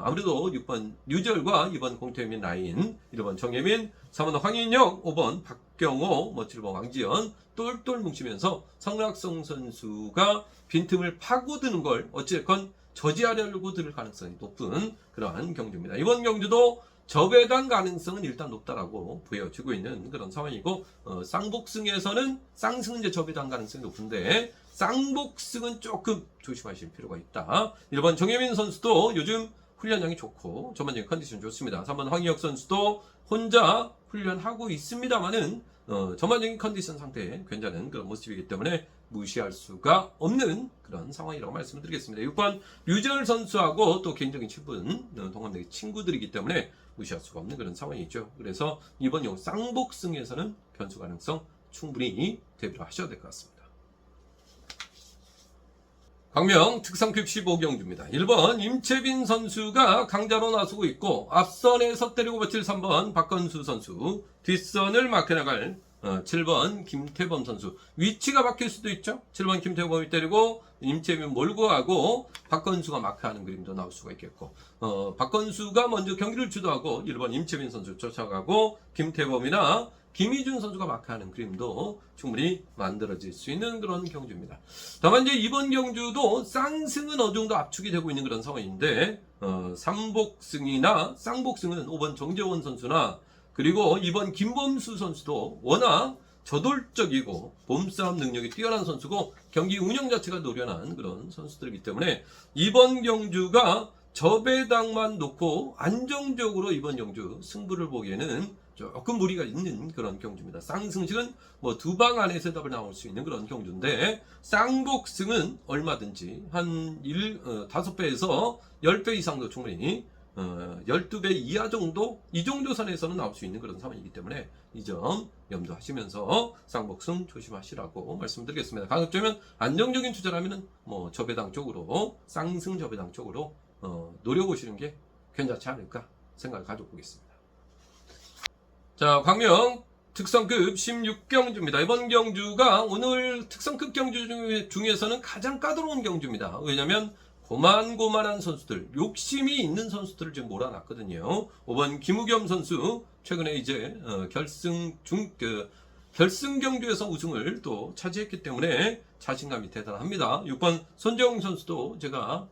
아무래도 6번 류지열과 2번 공태민 라인, 1번 정혜민, 3번 황인영, 5번 박경호, 7번 왕지연 똘똘 뭉치면서 성낙성 선수가 빈틈을 파고드는 걸 어찌됐건 저지하려고 들 가능성이 높은 그러한 경주입니다. 이번 경주도 저배당 가능성은 일단 높다라고 보여지고 있는 그런 상황이고, 쌍복승에서는 쌍승은 이제 저배당 가능성이 높은데 쌍복승은 조금 조심하실 필요가 있다. 1번 정혜민 선수도 요즘 훈련량이 좋고 전반적인 컨디션 좋습니다. 3번 황희혁 선수도 혼자 훈련하고 있습니다만은 전반적인 컨디션 상태에 괜찮은 그런 모습이기 때문에 무시할 수가 없는 그런 상황이라고 말씀을 드리겠습니다. 6번 류지열 선수하고 또 개인적인 친분, 동갑내기 친구들이기 때문에 무시할 수가 없는 그런 상황이죠. 그래서 이번 요 쌍복승에서는 변수 가능성 충분히 대비를 하셔야 될 것 같습니다. 광명 특성급 15경주입니다. 1번 임채빈 선수가 강자로 나서고 있고, 앞선에서 때리고 버틸 3번 박건수 선수, 뒷선을 마크나갈 7번 김태범 선수, 위치가 바뀔 수도 있죠. 7번 김태범이 때리고 임채빈 몰고 가고 박건수가 마크하는 그림도 나올 수가 있겠고, 박건수가 먼저 경기를 주도하고 1번 임채빈 선수 쫓아가고 김태범이나 김희준 선수가 마크하는 그림도 충분히 만들어질 수 있는 그런 경주입니다. 다만 이제 이번 경주도 쌍승은 어느 정도 압축이 되고 있는 그런 상황인데, 삼복승이나 쌍복승은 5번 정재원 선수나 그리고 2번 김범수 선수도 워낙 저돌적이고 몸싸움 능력이 뛰어난 선수고 경기 운영 자체가 노련한 그런 선수들이기 때문에 이번 경주가 저배당만 놓고 안정적으로 이번 경주 승부를 보기에는 조금 무리가 있는 그런 경주입니다. 쌍승식은 뭐 두 방 안에서 답을 나올 수 있는 그런 경주인데, 쌍복승은 얼마든지 한 5배에서 10배 이상도 충분히 12배 이하 정도, 이 정도 선에서는 나올 수 있는 그런 상황이기 때문에 이 점 염두하시면서 쌍복승 조심하시라고 말씀드리겠습니다. 가급적이면 안정적인 투자라면은 뭐 저배당 쪽으로, 쌍승 저배당 쪽으로 노려보시는 게 괜찮지 않을까 생각을 가져보겠습니다. 자, 광명 특성급 16경주입니다. 이번 경주가 오늘 특성급 경주 중에서는 가장 까다로운 경주입니다. 왜냐하면 고만고만한 선수들, 욕심이 있는 선수들을 지금 몰아놨거든요. 5번 김우겸 선수 최근에 이제 결승 경주에서 우승을 또 차지했기 때문에 자신감이 대단합니다. 6번 손재홍 선수도 제가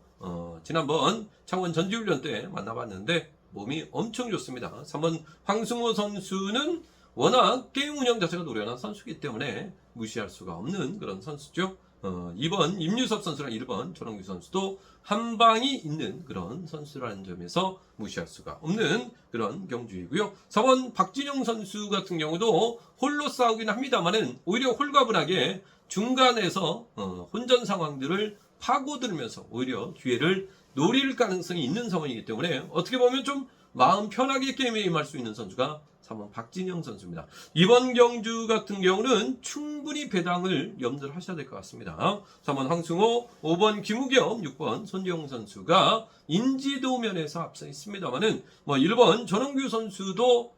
지난번 창원 전지훈련 때 만나봤는데 몸이 엄청 좋습니다. 3번 황승호 선수는 워낙 게임 운영 자체가 노련한 선수이기 때문에 무시할 수가 없는 그런 선수죠. 2번 임유섭 선수랑 1번 조롱규 선수도 한 방이 있는 그런 선수라는 점에서 무시할 수가 없는 그런 경주이고요. 4번 박진영 선수 같은 경우도 홀로 싸우긴 합니다만은 오히려 홀가분하게 중간에서 혼전 상황들을 파고들면서 오히려 기회를 노릴 가능성이 있는 상황이기 때문에 어떻게 보면 좀 마음 편하게 게임에 임할 수 있는 선수가 3번 박진영 선수입니다. 이번 경주 같은 경우는 충분히 배당을 염두를 하셔야 될 것 같습니다. 3번 황승호, 5번 김우겸, 6번 손재용 선수가 인지도 면에서 앞서 있습니다만은 1번 전원규 선수도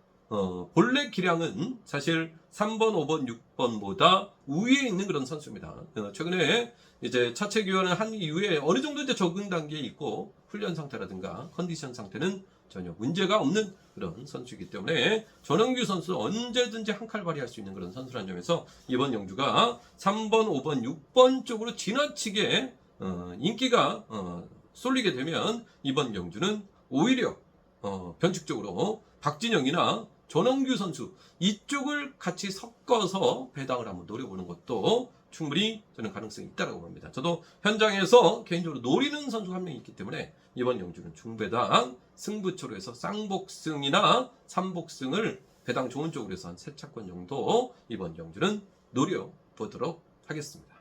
본래 기량은 사실 3번, 5번, 6번보다 우위에 있는 그런 선수입니다. 최근에 이제 차체 교환을 한 이후에 어느 정도 이제 적응 단계에 있고 훈련 상태라든가 컨디션 상태는 전혀 문제가 없는 그런 선수이기 때문에 전원규 선수 언제든지 한 칼 발휘할 수 있는 그런 선수라는 점에서 이번 경주가 3번, 5번, 6번 쪽으로 지나치게 인기가 쏠리게 되면 이번 경주는 오히려 변칙적으로 박진영이나 전원규 선수 이쪽을 같이 섞어서 배당을 한번 노려보는 것도 충분히 저는 가능성이 있다고 봅니다. 저도 현장에서 개인적으로 노리는 선수가 한 명 있기 때문에 이번 경주는 중배당 승부처로 해서 쌍복승이나 삼복승을 배당 좋은 쪽으로 해서 한 3차권 정도 이번 경주는 노려보도록 하겠습니다.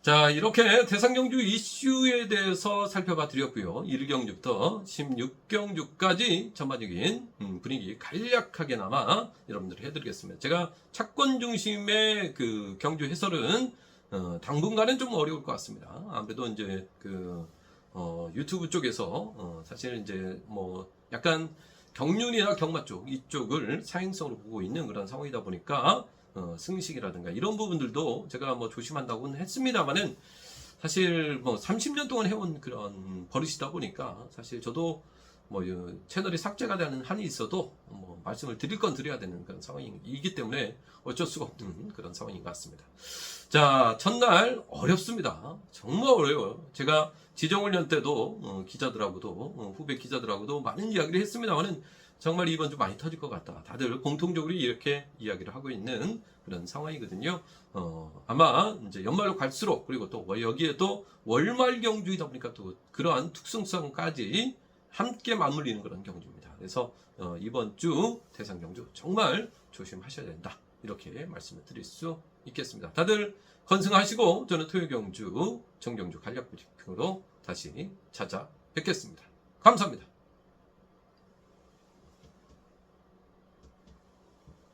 자, 이렇게 대상경주 이슈에 대해서 살펴봐 드렸고요. 1경주부터 16경주까지 전반적인 분위기 간략하게나마 여러분들 해드리겠습니다. 제가 차권 중심의 그 경주 해설은 당분간은 좀 어려울 것 같습니다. 아무래도 이제 유튜브 쪽에서 사실 이제 뭐 약간 경륜이나 경마 쪽 이쪽을 사행성으로 보고 있는 그런 상황이다 보니까 승식이라든가 이런 부분들도 제가 뭐 조심한다고는 했습니다만은 사실 뭐 30년 동안 해온 그런 버릇이다 보니까 사실 저도 뭐 채널이 삭제가 되는 한이 있어도 뭐 말씀을 드릴 건 드려야 되는 그런 상황이기 때문에 어쩔 수가 없는 그런 상황인 것 같습니다. 자, 첫날 어렵습니다. 정말 어려워요. 제가 지정훈련 때도 기자들하고도 후배 기자들하고도 많은 이야기를 했습니다만은 정말 이번 주 많이 터질 것 같다. 다들 공통적으로 이렇게 이야기를 하고 있는 그런 상황이거든요. 아마 이제 연말로 갈수록 그리고 또 여기에 또 월말 경주이다 보니까 또 그러한 특성성까지 함께 맞물리는 그런 경주입니다. 그래서 이번 주 대상 경주 정말 조심하셔야 된다. 이렇게 말씀을 드릴 수 있겠습니다. 다들 건승하시고 저는 토요 경주 정경주 간략 브리핑으로 다시 찾아뵙겠습니다. 감사합니다.